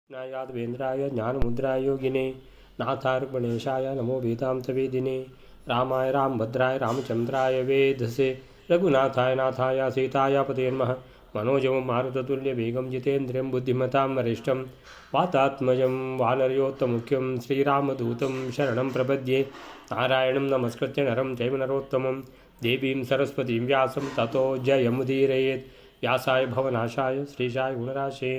ज्ञायाद्वेन्द्राय ज्ञानमुद्राय योगिने नाथार्पणेशाय नमो वेदान्तवेदिने रामाय रामभद्राय रामचन्द्राय वेधसे रघुनाथाय नाथाय सीताय पते नमः मनोजवं मारुततुल्यवेगं जितेन्द्रियं बुद्धिमतां वरिष्ठं वातात्मजं वानरयोत्तमुख्यं श्रीरामदूतं शरणं प्रपद्ये नारायणं नमस्कृत्य नरं चैव नरोत्तमं देवीं सरस्वतीं व्यासं ततो जयमुदीरयेत् व्यासाय भवनाशाय श्रीशाय गुणराशे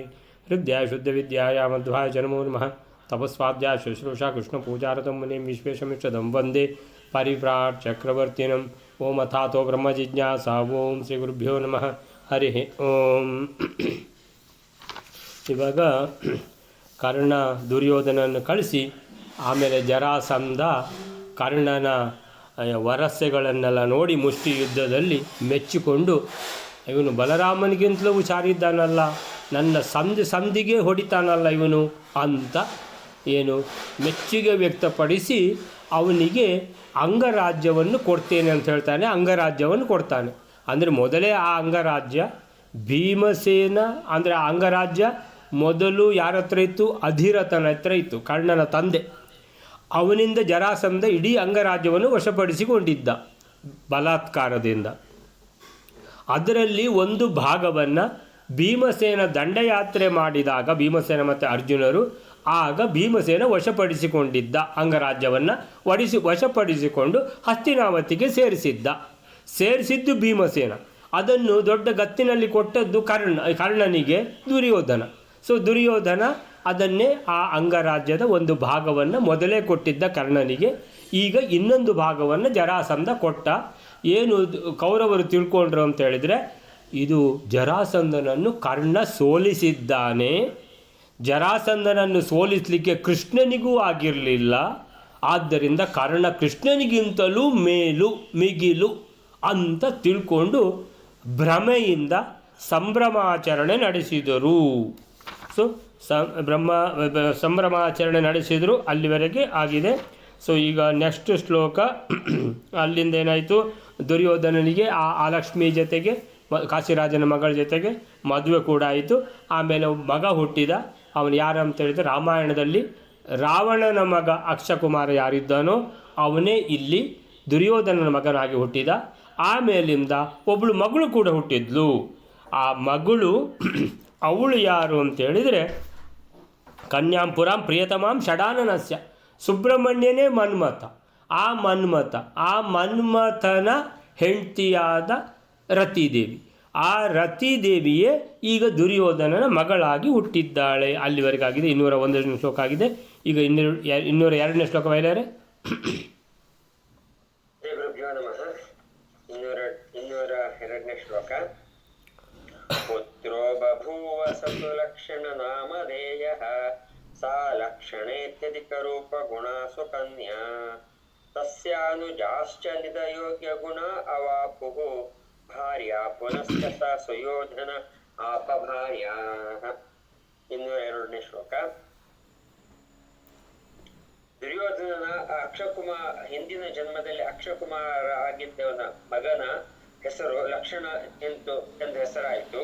हृदयाय शुद्धविद्याय मध्वाय जन्मो नमः तपस्वाध्याय शुश्रूषा कृष्णपूजारतं मुनिं विश्वेशमिष्टदं वन्दे परिव्राट् चक्रवर्तिनम् ओम अथातो ब्रह्मजिज्ञासा ओम ಶ್ರೀ ಗುರುಭ್ಯೋ ನಮಃ ಹರಿ ಓಂ. ಇವಾಗ ಕರ್ಣ ದುರ್ಯೋಧನನ್ನು ಕಳಿಸಿ ಆಮೇಲೆ ಜರಾಸಂಧ ಕರ್ಣನ ವರಸೆಗಳನ್ನೆಲ್ಲ ನೋಡಿ ಮುಷ್ಟಿ ಯುದ್ಧದಲ್ಲಿ ಮೆಚ್ಚಿಕೊಂಡು ಇವನು ಬಲರಾಮನಿಗಿಂತಲೂ ಹುಷಾರಿದ್ದಾನಲ್ಲ, ನನ್ನ ಸಂಧಿಗೆ ಹೊಡಿತಾನಲ್ಲ ಇವನು ಅಂತ ಏನು ಮೆಚ್ಚುಗೆ ವ್ಯಕ್ತಪಡಿಸಿ ಅವನಿಗೆ ಅಂಗರಾಜ್ಯವನ್ನು ಕೊಡ್ತೇನೆ ಅಂತ ಹೇಳ್ತಾನೆ. ಅಂಗರಾಜ್ಯವನ್ನು ಕೊಡ್ತಾನೆ. ಅಂದರೆ ಮೊದಲೇ ಆ ಅಂಗರಾಜ್ಯ ಭೀಮಸೇನ ಅಂದರೆ ಆ ಅಂಗರಾಜ್ಯ ಮೊದಲು ಯಾರ ಹತ್ರ ಇತ್ತು? ಅಧಿರಥನ ಹತ್ರ ಇತ್ತು, ಕರ್ಣನ ತಂದೆ. ಅವನಿಂದ ಜರಾಸಂಧ ಇಡೀ ಅಂಗರಾಜ್ಯವನ್ನು ವಶಪಡಿಸಿಕೊಂಡಿದ್ದ ಬಲಾತ್ಕಾರದಿಂದ. ಅದರಲ್ಲಿ ಒಂದು ಭಾಗವನ್ನು ಭೀಮಸೇನ ದಂಡಯಾತ್ರೆ ಮಾಡಿದಾಗ, ಭೀಮಸೇನ ಮತ್ತು ಅರ್ಜುನರು, ಆಗ ಭೀಮಸೇನ ವಶಪಡಿಸಿಕೊಂಡಿದ್ದ ಅಂಗರಾಜ್ಯವನ್ನು ವಶಪಡಿಸಿಕೊಂಡು ಹಸ್ತಿನಾವತಿಗೆ ಸೇರಿಸಿದ್ದು ಭೀಮಸೇನ. ಅದನ್ನು ದೊಡ್ಡ ಗತ್ತಿನಲ್ಲಿ ಕೊಟ್ಟದ್ದು ಕರ್ಣನಿಗೆ ದುರ್ಯೋಧನ. ಸೊ ದುರ್ಯೋಧನ ಅದನ್ನೇ ಆ ಅಂಗರಾಜ್ಯದ ಒಂದು ಭಾಗವನ್ನು ಮೊದಲೇ ಕೊಟ್ಟಿದ್ದ ಕರ್ಣನಿಗೆ. ಈಗ ಇನ್ನೊಂದು ಭಾಗವನ್ನು ಜರಾಸಂಧ ಕೊಟ್ಟ. ಏನು ಕೌರವರು ತಿಳ್ಕೊಂಡ್ರು ಅಂತ ಹೇಳಿದರೆ, ಇದು ಜರಾಸಂಧನನ್ನು ಕರ್ಣ ಸೋಲಿಸಿದ್ದಾನೆ. ಜರಾಸಂಧನನ್ನು ಸೋಲಿಸಲಿಕ್ಕೆ ಕೃಷ್ಣನಿಗೂ ಆಗಿರಲಿಲ್ಲ. ಆದ್ದರಿಂದ ಕರ್ಣ ಕೃಷ್ಣನಿಗಿಂತಲೂ ಮಿಗಿಲು ಅಂತ ತಿಳ್ಕೊಂಡು ಭ್ರಮೆಯಿಂದ ಸಂಭ್ರಮಾಚರಣೆ ನಡೆಸಿದರು. ಸೊ ಸಂಭ್ರಮಾಚರಣೆ ನಡೆಸಿದರು. ಅಲ್ಲಿವರೆಗೆ ಆಗಿದೆ. ಸೊ ಈಗ ನೆಕ್ಸ್ಟ್ ಶ್ಲೋಕ ಅಲ್ಲಿಂದ ಏನಾಯಿತು, ದುರ್ಯೋಧನನಿಗೆ ಆ ಲಕ್ಷ್ಮಿ ಜೊತೆಗೆ ಕಾಶಿರಾಜನ ಮಗಳ ಜೊತೆಗೆ ಮದುವೆ ಕೂಡ ಆಯಿತು. ಆಮೇಲೆ ಮಗ ಹುಟ್ಟಿದ. ಅವನು ಯಾರು ಅಂತ ಹೇಳಿದರೆ, ರಾಮಾಯಣದಲ್ಲಿ ರಾವಣನ ಮಗ ಅಕ್ಷಕುಮಾರ ಯಾರಿದ್ದಾನೋ ಅವನೇ ಇಲ್ಲಿ ದುರ್ಯೋಧನನ ಮಗನಾಗಿ ಹುಟ್ಟಿದ. ಆಮೇಲಿಂದ ಒಬ್ಬಳು ಮಗಳು ಕೂಡ ಹುಟ್ಟಿದ್ಲು. ಆ ಮಗಳು ಅವಳು ಯಾರು ಅಂತೇಳಿದರೆ, ಕನ್ಯಾಂ ಪುರಾಂ ಪ್ರಿಯತಮಾಂ ಷಡಾನನಸ್ಯ, ಸುಬ್ರಹ್ಮಣ್ಯನೇ ಮನ್ಮಥ. ಆ ಮನ್ಮಥನ ಹೆಂಡತಿಯಾದ ರತಿದೇವಿ. ಆ ರತಿದೇವಿಯೇ ಈಗ ದುರ್ಯೋಧನನ ಮಗಳಾಗಿ ಹುಟ್ಟಿದ್ದಾಳೆ. ಅಲ್ಲಿವರೆಗಾಗಿದೆ. 201ನೇ ಶ್ಲೋಕ ಆಗಿದೆ. ಈಗ 202ನೇ ಶ್ಲೋಕ ಬಯಲಾರೆ. ಶ್ಲೋಕ. ಪುತ್ರೋ ಬಭೂವ ಸತು ಲಕ್ಷಣ ನಾಮಧೇಯಃ ಸಾ ಲಕ್ಷಣೇತ್ಯಧಿಕ ರೂಪ ಗುಣ ಸುಕನ್ಯಾ ತಸ್ಯಾನುಜಾಶ್ಚ ನಿಧಯೋಗ್ಯ ಗುಣ ಅವಾಪುಃ ಭಾರ್ಯಾ ಪುನಶ್ಚ ಸ ಸುಯೋಧನ ಆಪಭಾರ್ಯಾಃ. 202ನೇ ಶ್ಲೋಕ. ದುರ್ಯೋಧನನ ಹಿಂದಿನ ಜನ್ಮದಲ್ಲಿ ಅಕ್ಷಕುಮಾರ ಆಗಿದ್ದವನ ಮಗನ ಹೆಸರು ಲಕ್ಷಣ ಎಂದು ಹೆಸರಾಯಿತು.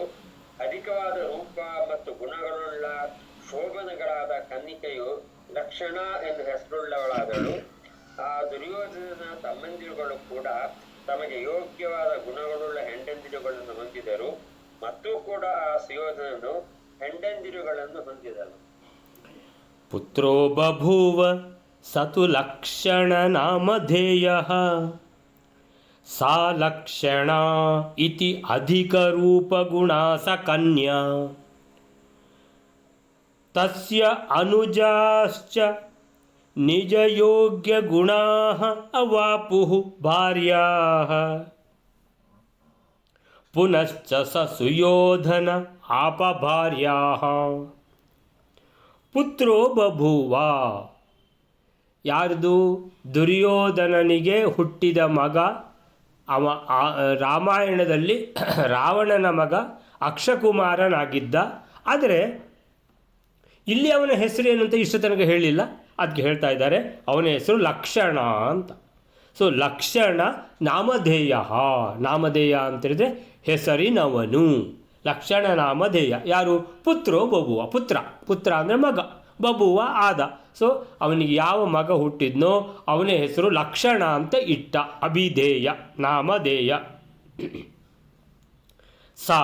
ಅಧಿಕವಾದ ರೂಪ ಮತ್ತು ಗುಣಗಳುಳ್ಳ ಶೋಭನಗಳಾದ ಕನ್ನಿಕೆಯು ಲಕ್ಷಣ ಎಂದು ಹೆಸರುಳ್ಳವಳಾದಳು. ಆ ದುರ್ಯೋಧನನ ತಮ್ಮಂದಿರುಗಳು ಕೂಡ ತಮಗೆ ಯೋಗ್ಯವಾದ ಗುಣಗಳುಳ್ಳ ಹೆಂಡಂದಿರುಗಳನ್ನು ಹೊಂದಿದರು. ಮತ್ತು ಕೂಡ ಆ ಸುಯೋಧನನು ಹೆಂಡಂದಿರುಗಳನ್ನು ಹೊಂದಿದನು. ಪುತ್ರೋ ಬಭೂವ ಸತು ಲಕ್ಷಣ ನಾಮಧೇಯಃ ಸಾ ಲಕ್ಷಣ ಇತಿ ಅಧಿಕ ರೂಪ ಗುಣ ಸ ಕನ್ಯಾ ತಸ್ಯ ಅನುಜಾಶ್ಚ ನಿಜ ಯೋಗ್ಯ ಗುಣಾಃ ಅವಾಪುಃ ಭಾರ್ಯಾಃ ಪುನಶ್ಚ ಸ ಸುಯೋಧನ ಆಪಭಾರ್ಯಾಃ. ಪುತ್ರೋ ಬಭೂವ, ಯಾರ್ದು? ದುರ್ಯೋಧನನಿಗೆ ಹುಟ್ಟಿದ ಮಗ. ಅವ ರಾಮಾಯಣದಲ್ಲಿ ರಾವಣನ ಮಗ ಅಕ್ಷಕುಮಾರನಾಗಿದ್ದ. ಆದರೆ ಇಲ್ಲಿ ಅವನ ಹೆಸರು ಏನು ಅಂತ ಇಷ್ಟು ತನಕ ಹೇಳಿಲ್ಲ. ಅದಕ್ಕೆ ಹೇಳ್ತಾ ಇದ್ದಾರೆ, ಅವನ ಹೆಸರು ಲಕ್ಷಣ ಅಂತ. ಸೊ ಲಕ್ಷಣ ನಾಮಧೇಯ. ನಾಮಧೇಯ ಅಂತೇಳಿದರೆ ಹೆಸರಿನವನು. ಲಕ್ಷಣನಾಮಧೇಯ. ಯಾರು? ಪುತ್ರೋ ಬಭುವ, ಪುತ್ರ ಅಂದರೆ ಮಗ, ಬಭುವ ಆದ. ಸೊ ಅವನಿಗೆ ಯಾವ ಮಗ ಹುಟ್ಟಿದ್ನೋ ಅವನ ಹೆಸರು ಲಕ್ಷಣ ಅಂತ ಇಟ್ಟ. ಅಭಿಧೇಯ, ನಾಮಧೇಯ. ಸಾ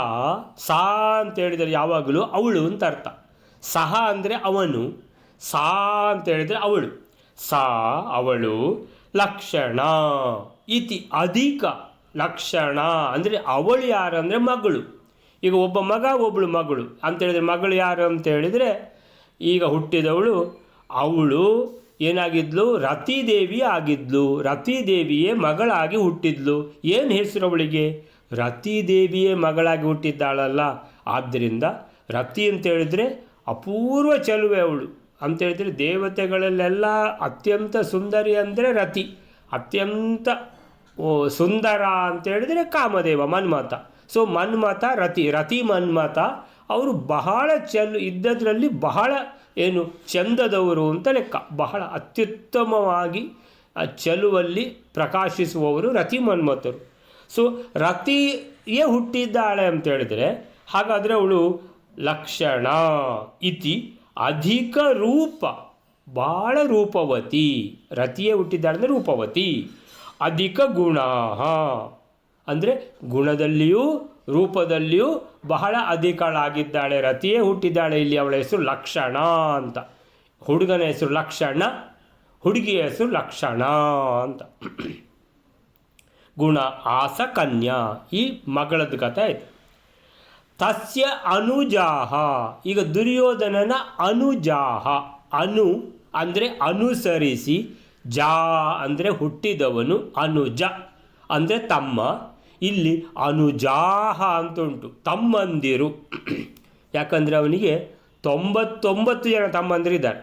ಅಂತ ಹೇಳಿದರೆ ಯಾವಾಗಲೂ ಅವಳು ಅಂತ ಅರ್ಥ. ಸಹ ಅಂದರೆ ಅವನು, ಸಾ ಅಂತ ಹೇಳಿದರೆ ಅವಳು. ಸಾ ಅವಳು, ಲಕ್ಷಣ ಇತಿ ಅಧಿಕ. ಲಕ್ಷಣ ಅಂದರೆ ಅವಳು ಯಾರು ಅಂದರೆ ಮಗಳು. ಈಗ ಒಬ್ಬ ಮಗ ಒಬ್ಬಳು ಮಗಳು ಅಂತ ಹೇಳಿದರೆ ಮಗಳು ಯಾರು ಅಂತ ಹೇಳಿದರೆ ಈಗ ಹುಟ್ಟಿದವಳು ಅವಳು ಏನಾಗಿದ್ಲು? ರತಿದೇವಿ ಆಗಿದ್ಲು. ರತಿದೇವಿಯೇ ಮಗಳಾಗಿ ಹುಟ್ಟಿದ್ಲು. ಏನು ಹೆಸರು ಅವಳಿಗೆ? ರತಿದೇವಿಯೇ ಮಗಳಾಗಿ ಹುಟ್ಟಿದ್ದಾಳಲ್ಲ, ಆದ್ದರಿಂದ ರತಿ ಅಂತ ಹೇಳಿದರೆ ಅಪೂರ್ವ ಚೆಲುವೆ ಅವಳು ಅಂತ ಹೇಳಿದರೆ ದೇವತೆಗಳಲ್ಲೆಲ್ಲ ಅತ್ಯಂತ ಸುಂದರಿ ಅಂದರೆ ರತಿ, ಅತ್ಯಂತ ಸುಂದರ ಅಂತ ಹೇಳಿದರೆ ಕಾಮದೇವ ಮನ್ಮಥ. ಸೊ ಮನ್ಮಥ ರತಿ ಮನ್ಮಥ ಅವರು ಬಹಳ ಇದ್ದದ್ರಲ್ಲಿ ಬಹಳ ಏನು ಚಂದದವರು ಅಂತ ಲೆಕ್ಕ. ಬಹಳ ಅತ್ಯುತ್ತಮವಾಗಿ ಚೆಲುವಲ್ಲಿ ಪ್ರಕಾಶಿಸುವವರು ರತಿ ಮನ್ಮಥರು. ಸೊ ರತಿಯೇ ಹುಟ್ಟಿದ್ದಾಳೆ ಅಂತ ಹೇಳಿದರೆ ಹಾಗಾದರೆ ಅವಳು ಲಕ್ಷಣ ಇತಿ ಅಧಿಕ ರೂಪ, ಭಾಳ ರೂಪವತಿ. ರತಿಯೇ ಹುಟ್ಟಿದ್ದಾಳೆ ಅಂದರೆ ರೂಪವತಿ. ಅಧಿಕ ಗುಣ ಅಂದರೆ ಗುಣದಲ್ಲಿಯೂ ರೂಪದಲ್ಲಿಯೂ ಬಹಳ ಅಧಿಕಳಾಗಿದ್ದಾಳೆ. ರತಿಯೇ ಹುಟ್ಟಿದ್ದಾಳೆ. ಇಲ್ಲಿ ಅವಳ ಹೆಸರು ಲಕ್ಷಣ ಅಂತ. ಹುಡುಗನ ಹೆಸರು ಲಕ್ಷಣ, ಹುಡುಗಿಯ ಹೆಸರು ಲಕ್ಷಣ ಅಂತ. ಗುಣ ಆಸ ಕನ್ಯಾ, ಈ ಮಗಳದ್ದು ಕಥೆ ಆಯಿತು. ತಸ್ಯ ಅನುಜಾಹ, ಈಗ ದುರ್ಯೋಧನನ ಅನುಜಾಹ. ಅನು ಅಂದರೆ ಅನುಸರಿಸಿ, ಜಾ ಅಂದರೆ ಹುಟ್ಟಿದವನು, ಅನುಜ ಅಂದರೆ ತಮ್ಮ. ಇಲ್ಲಿ ಅನುಜಾಹ ಅಂತ ಉಂಟು, ತಮ್ಮಂದಿರು. ಯಾಕಂದರೆ ಅವನಿಗೆ 99 ಜನ ತಮ್ಮಂದಿರಿದ್ದಾರೆ,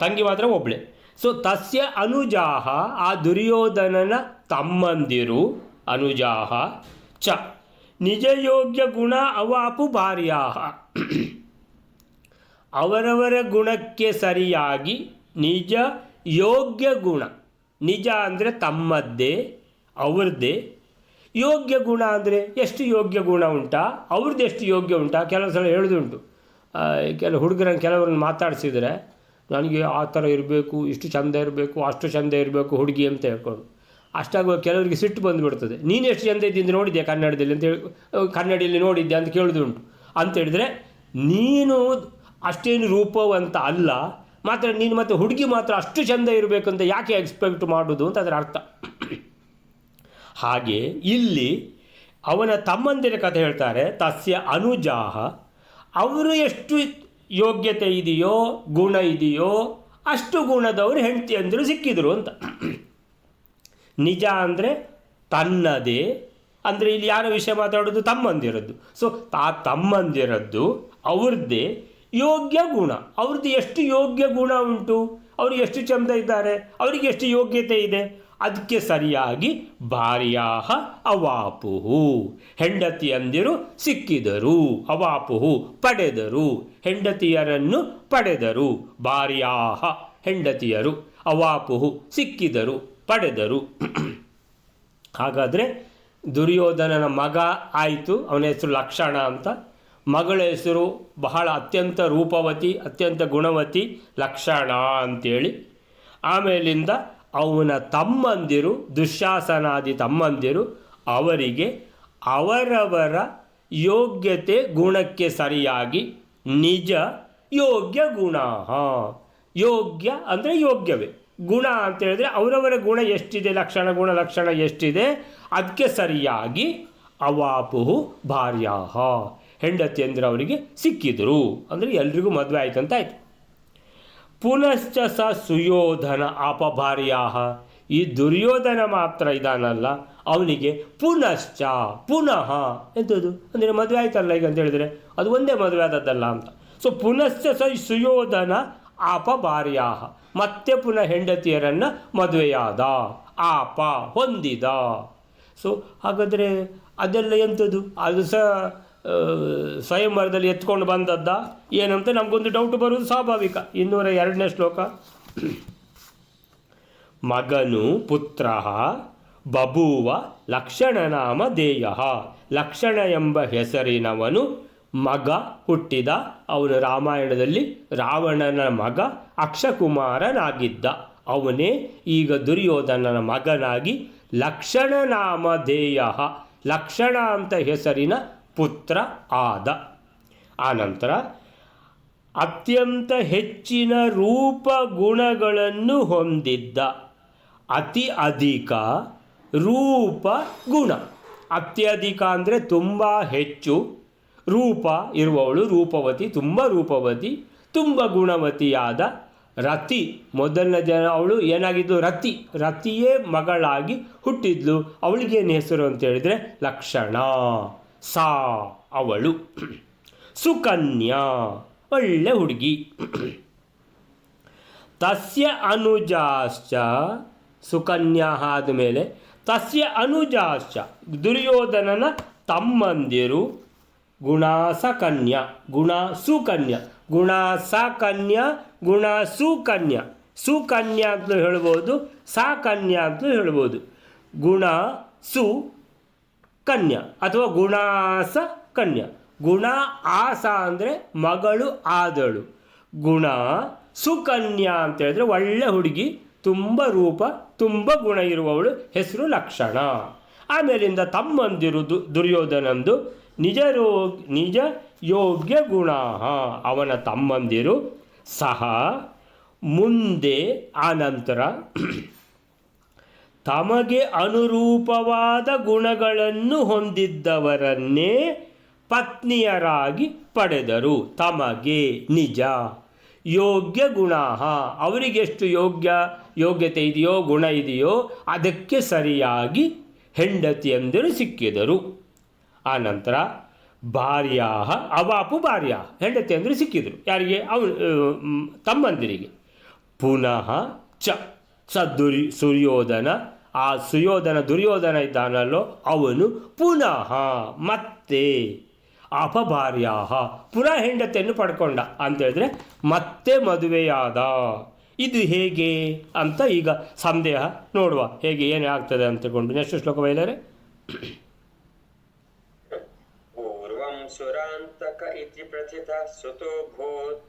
ತಂಗಿ ಮಾತ್ರ ಒಬ್ಬಳೆ. ಸೊ ತಸ್ಯ ಅನುಜಾಹ, ಆ ದುರ್ಯೋಧನನ ತಮ್ಮಂದಿರು ಅನುಜಾಹ. ಚ ನಿಜಯೋಗ್ಯ ಗುಣ ಅವಾಪು ಭಾರ್ಯಾಹ, ಅವರವರ ಗುಣಕ್ಕೆ ಸರಿಯಾಗಿ ನಿಜ ಯೋಗ್ಯ ಗುಣ. ನಿಜ ಅಂದರೆ ತಮ್ಮದ್ದೇ, ಅವ್ರದ್ದೇ. ಯೋಗ್ಯ ಗುಣ ಅಂದರೆ ಎಷ್ಟು ಯೋಗ್ಯ ಗುಣ ಉಂಟಾ, ಅವ್ರದ್ದು ಎಷ್ಟು ಯೋಗ್ಯ ಉಂಟಾ. ಕೆಲವು ಸಲ ಹೇಳೋದುಂಟು, ಕೆಲವು ಹುಡುಗರನ್ನು ಕೆಲವರನ್ನು ಮಾತಾಡಿಸಿದರೆ ನನಗೆ ಆ ಥರ ಇರಬೇಕು, ಇಷ್ಟು ಚೆಂದ ಇರಬೇಕು, ಅಷ್ಟು ಚೆಂದ ಇರಬೇಕು ಹುಡುಗಿ ಅಂತ ಹೇಳ್ಕೊಂಡು. ಅಷ್ಟಾಗುವ ಕೆಲವರಿಗೆ ಸಿಟ್ಟು ಬಂದುಬಿಡ್ತದೆ. ನೀನು ಎಷ್ಟು ಚೆಂದ ಇದ್ದಿಂದ ನೋಡಿದ್ದೆ ಕನ್ನಡದಲ್ಲಿ ಅಂತ ಹೇಳಿ, ಕನ್ನಡಿಯಲ್ಲಿ ನೋಡಿದ್ದೆ ಅಂತ ಕೇಳೋದುಂಟು. ಅಂತೇಳಿದರೆ ನೀನು ಅಷ್ಟೇನು ರೂಪವಂತ ಅಲ್ಲ, ಮಾತ್ರ ನೀನು ಮತ್ತು ಹುಡುಗಿ ಮಾತ್ರ ಅಷ್ಟು ಚೆಂದ ಇರಬೇಕಂತ ಯಾಕೆ ಎಕ್ಸ್ಪೆಕ್ಟ್ ಮಾಡೋದು ಅಂತ ಅದರ ಅರ್ಥ. ಹಾಗೆ ಇಲ್ಲಿ ಅವನ ತಮ್ಮಂದಿರ ಕಥೆ ಹೇಳ್ತಾರೆ. ತಸ್ಯ ಅನುಜಾಹ, ಅವರು ಎಷ್ಟು ಯೋಗ್ಯತೆ ಇದೆಯೋ, ಗುಣ ಇದೆಯೋ ಅಷ್ಟು ಗುಣದವರು ಹೆಂಡತಿಯಂದಿರು ಸಿಕ್ಕಿದ್ರು ಅಂತ. ನಿಜ ಅಂದರೆ ತನ್ನದೇ, ಅಂದರೆ ಇಲ್ಲಿ ಯಾರ ವಿಷಯ ಮಾತಾಡೋದು? ತಮ್ಮಂದಿರದ್ದು. ಸೊ ತಮ್ಮಂದಿರದ್ದು ಅವ್ರದ್ದೇ ಯೋಗ್ಯ ಗುಣ. ಅವ್ರದ್ದು ಎಷ್ಟು ಯೋಗ್ಯ ಗುಣ ಉಂಟು, ಅವರು ಎಷ್ಟು ಚಂದ ಇದ್ದಾರೆ, ಅವರಿಗೆ ಎಷ್ಟು ಯೋಗ್ಯತೆ ಇದೆ, ಅದಕ್ಕೆ ಸರಿಯಾಗಿ ಭಾರ್ಯಾಹ ಅವಾಪುಹು, ಹೆಂಡತಿಯಂದಿರು ಸಿಕ್ಕಿದರು. ಅವಾಪುಹು ಪಡೆದರು, ಹೆಂಡತಿಯರನ್ನು ಪಡೆದರು. ಭಾರ್ಯಾಹ ಹೆಂಡತಿಯರು, ಅವಾಪುಹು ಸಿಕ್ಕಿದರು, ಪಡೆದರು. ಹಾಗಾದರೆ ದುರ್ಯೋಧನನ ಮಗ ಆಯಿತು, ಅವನ ಹೆಸರು ಲಕ್ಷಣ ಅಂತ. ಮಗಳ ಹೆಸರು ಬಹಳ ಅತ್ಯಂತ ರೂಪವತಿ, ಅತ್ಯಂತ ಗುಣವತಿ, ಲಕ್ಷಣ ಅಂತೇಳಿ. ಆಮೇಲಿಂದ ಅವನ ತಮ್ಮಂದಿರು, ದುಶ್ಯಾಸನಾದಿ ತಮ್ಮಂದಿರು, ಅವರಿಗೆ ಅವರವರ ಯೋಗ್ಯತೆ ಗುಣಕ್ಕೆ ಸರಿಯಾಗಿ ನಿಜ ಯೋಗ್ಯ ಗುಣ. ಯೋಗ್ಯ ಅಂದರೆ ಯೋಗ್ಯವೇ, ಗುಣ ಅಂತ ಹೇಳಿದ್ರೆ ಅವರವರ ಗುಣ ಎಷ್ಟಿದೆ, ಲಕ್ಷಣ ಎಷ್ಟಿದೆ ಅದಕ್ಕೆ ಸರಿಯಾಗಿ ಅವಾಪುಹು ಭಾರ್ಯಾಹ, ಹೆಂಡತಿಯಂದ್ರೆ ಅವರಿಗೆ ಸಿಕ್ಕಿದ್ರು. ಅಂದರೆ ಎಲ್ರಿಗೂ ಮದುವೆ ಆಯ್ತು ಅಂತ ಆಯಿತು. ಪುನಶ್ಚ ಸ ಸುಯೋಧನ ಅಪಭಾರ್ಯಾಹ, ಈ ದುರ್ಯೋಧನ ಮಾತ್ರ ಇದಾನಲ್ಲ, ಅವನಿಗೆ ಪುನಶ್ಚ ಪುನಃ ಎಂಥದ್ದು ಅಂದರೆ ಮದುವೆ ಆಯ್ತಲ್ಲ ಈಗ ಅಂತ ಹೇಳಿದರೆ ಅದು ಒಂದೇ ಮದುವೆ ಆದದ್ದಲ್ಲ ಅಂತ. ಸೊ ಪುನಶ್ಚ ಸ ಸುಯೋಧನ ಅಪಭಾರ್ಯಾಹ, ಮತ್ತೆ ಪುನಃ ಹೆಂಡತಿಯರನ್ನು ಮದುವೆಯಾದ, ಆಪ ಹೊಂದಿದ. ಸೊ ಹಾಗಾದರೆ ಅದೆಲ್ಲ ಎಂಥದ್ದು, ಅದು ಸಹ ಸ್ವಯಂವರದಲ್ಲಿ ಎತ್ಕೊಂಡು ಬಂದದ್ದ ಏನಂತ ನಮಗೊಂದು ಡೌಟ್ ಬರುವುದು ಸ್ವಾಭಾವಿಕ. 202ನೇ ಶ್ಲೋಕ. ಮಗನು ಪುತ್ರ ಬಭೂವ ಲಕ್ಷಣನಾಮ ದೇಯ, ಲಕ್ಷಣ ಎಂಬ ಹೆಸರಿನವನು ಮಗ ಹುಟ್ಟಿದ. ಅವನು ರಾಮಾಯಣದಲ್ಲಿ ರಾವಣನ ಮಗ ಅಕ್ಷಕುಮಾರನಾಗಿದ್ದ. ಅವನೇ ಈಗ ದುರ್ಯೋಧನನ ಮಗನಾಗಿ ಲಕ್ಷಣ ನಾಮಧೇಯ, ಲಕ್ಷಣ ಅಂತ ಹೆಸರಿನ ಪುತ್ರ ಆದ. ಆನಂತರ ಅತ್ಯಂತ ಹೆಚ್ಚಿನ ರೂಪ ಗುಣಗಳನ್ನು ಹೊಂದಿದ್ದ. ಅತಿ ಅಧಿಕ ರೂಪ ಗುಣ. ಅತ್ಯಧಿಕ ಅಂದರೆ ತುಂಬ ಹೆಚ್ಚು, ರೂಪ ಇರುವವಳು ರೂಪವತಿ, ತುಂಬ ರೂಪವತಿ, ತುಂಬ ಗುಣವತಿಯಾದ. ರತಿ ಮೊದಲನೇ ಜನ ಅವಳು ಏನಾಗಿದ್ದು ರತಿ, ರತಿಯೇ ಮಗಳಾಗಿ ಹುಟ್ಟಿದ್ಲು. ಅವಳಿಗೇನು ಹೆಸರು ಅಂತ ಹೇಳಿದರೆ ಲಕ್ಷಣ, ಸಾ ಅವಳು. ಸುಕನ್ಯಾ ಒಳ್ಳೆ ಹುಡುಗಿ. ತಸ್ಯ ಅನುಜಾಶ್ಚ, ಸುಕನ್ಯಾ ಆದಮೇಲೆ ತಸ್ಯ ಅನುಜಾಶ್ಚ ದುರ್ಯೋಧನನ ತಮ್ಮಂದಿರು ಗುಣಾಸಕನ್ಯಾ, ಗುಣ ಸುಕನ್ಯಾ, ಗುಣ ಸಕನ್ಯಾ, ಗುಣ ಸುಕನ್ಯಾ. ಸುಕನ್ಯಾ ಅಂತಲೂ ಹೇಳ್ಬೋದು, ಸಾಕನ್ಯಾ ಅಂತಲೂ ಹೇಳ್ಬೋದು. ಗುಣ ಸು ಕನ್ಯಾ ಅಥವಾ ಗುಣಾಸ ಕನ್ಯಾ. ಗುಣ ಆಸ ಅಂದರೆ ಮಗಳು ಆದಳು. ಗುಣ ಸುಕನ್ಯಾ ಅಂತ ಹೇಳಿದ್ರೆ ಒಳ್ಳೆ ಹುಡುಗಿ, ತುಂಬ ರೂಪ, ತುಂಬ ಗುಣ ಇರುವವಳು, ಹೆಸರು ಲಕ್ಷಣ. ಆಮೇಲಿಂದ ತಮ್ಮಂದಿರು ದುರ್ಯೋಧನಂದು ನಿಜ ಯೋಗ್ಯ ಗುಣ, ಅವನ ತಮ್ಮಂದಿರು ಸಹ ಮುಂದೆ ಆನಂತರ ತಮಗೆ ಅನುರೂಪವಾದ ಗುಣಗಳನ್ನು ಹೊಂದಿದ್ದವರನ್ನೇ ಪತ್ನಿಯರಾಗಿ ಪಡೆದರು. ತಮಗೆ ನಿಜ ಯೋಗ್ಯ ಗುಣ, ಅವರಿಗೆಷ್ಟು ಯೋಗ್ಯತೆ ಇದೆಯೋ, ಗುಣ ಇದೆಯೋ ಅದಕ್ಕೆ ಸರಿಯಾಗಿ ಹೆಂಡತಿಯಂದಿರು ಸಿಕ್ಕಿದರು. ಆನಂತರ ಭಾರ್ಯಾ ಅವಾಪು ಭಾರ್ಯ, ಹೆಂಡತಿಯಂದರು ಸಿಕ್ಕಿದರು. ಯಾರಿಗೆ? ತಮ್ಮಂದಿರಿಗೆ. ಪುನಃ ಸುಯೋಧನ, ಆ ದುರ್ಯೋಧನ ಇದ್ದಾನಲ್ಲೋ ಅವನು ಪುನಃ ಮತ್ತೆ ಅಪಭಾರ್ಯ, ಪುನಃ ಹೆಂಡತಿಯನ್ನು ಪಡ್ಕೊಂಡ ಅಂತೇಳಿದ್ರೆ ಮತ್ತೆ ಮದುವೆಯಾದ. ಇದು ಹೇಗೆ ಅಂತ ಈಗ ಸಂದೇಹ ನೋಡುವ, ಹೇಗೆ ಏನೇ ಆಗ್ತದೆ ಅಂತಕೊಂಡು. ನೆಕ್ಸ್ಟ್ ಶ್ಲೋಕ ಬಯಲಾರೆ. ಪೂರ್ವಂ ಸುರಾಂತಕ ಇತಿ ಪ್ರಥಿತ ಸುತೋ ಭೂತ್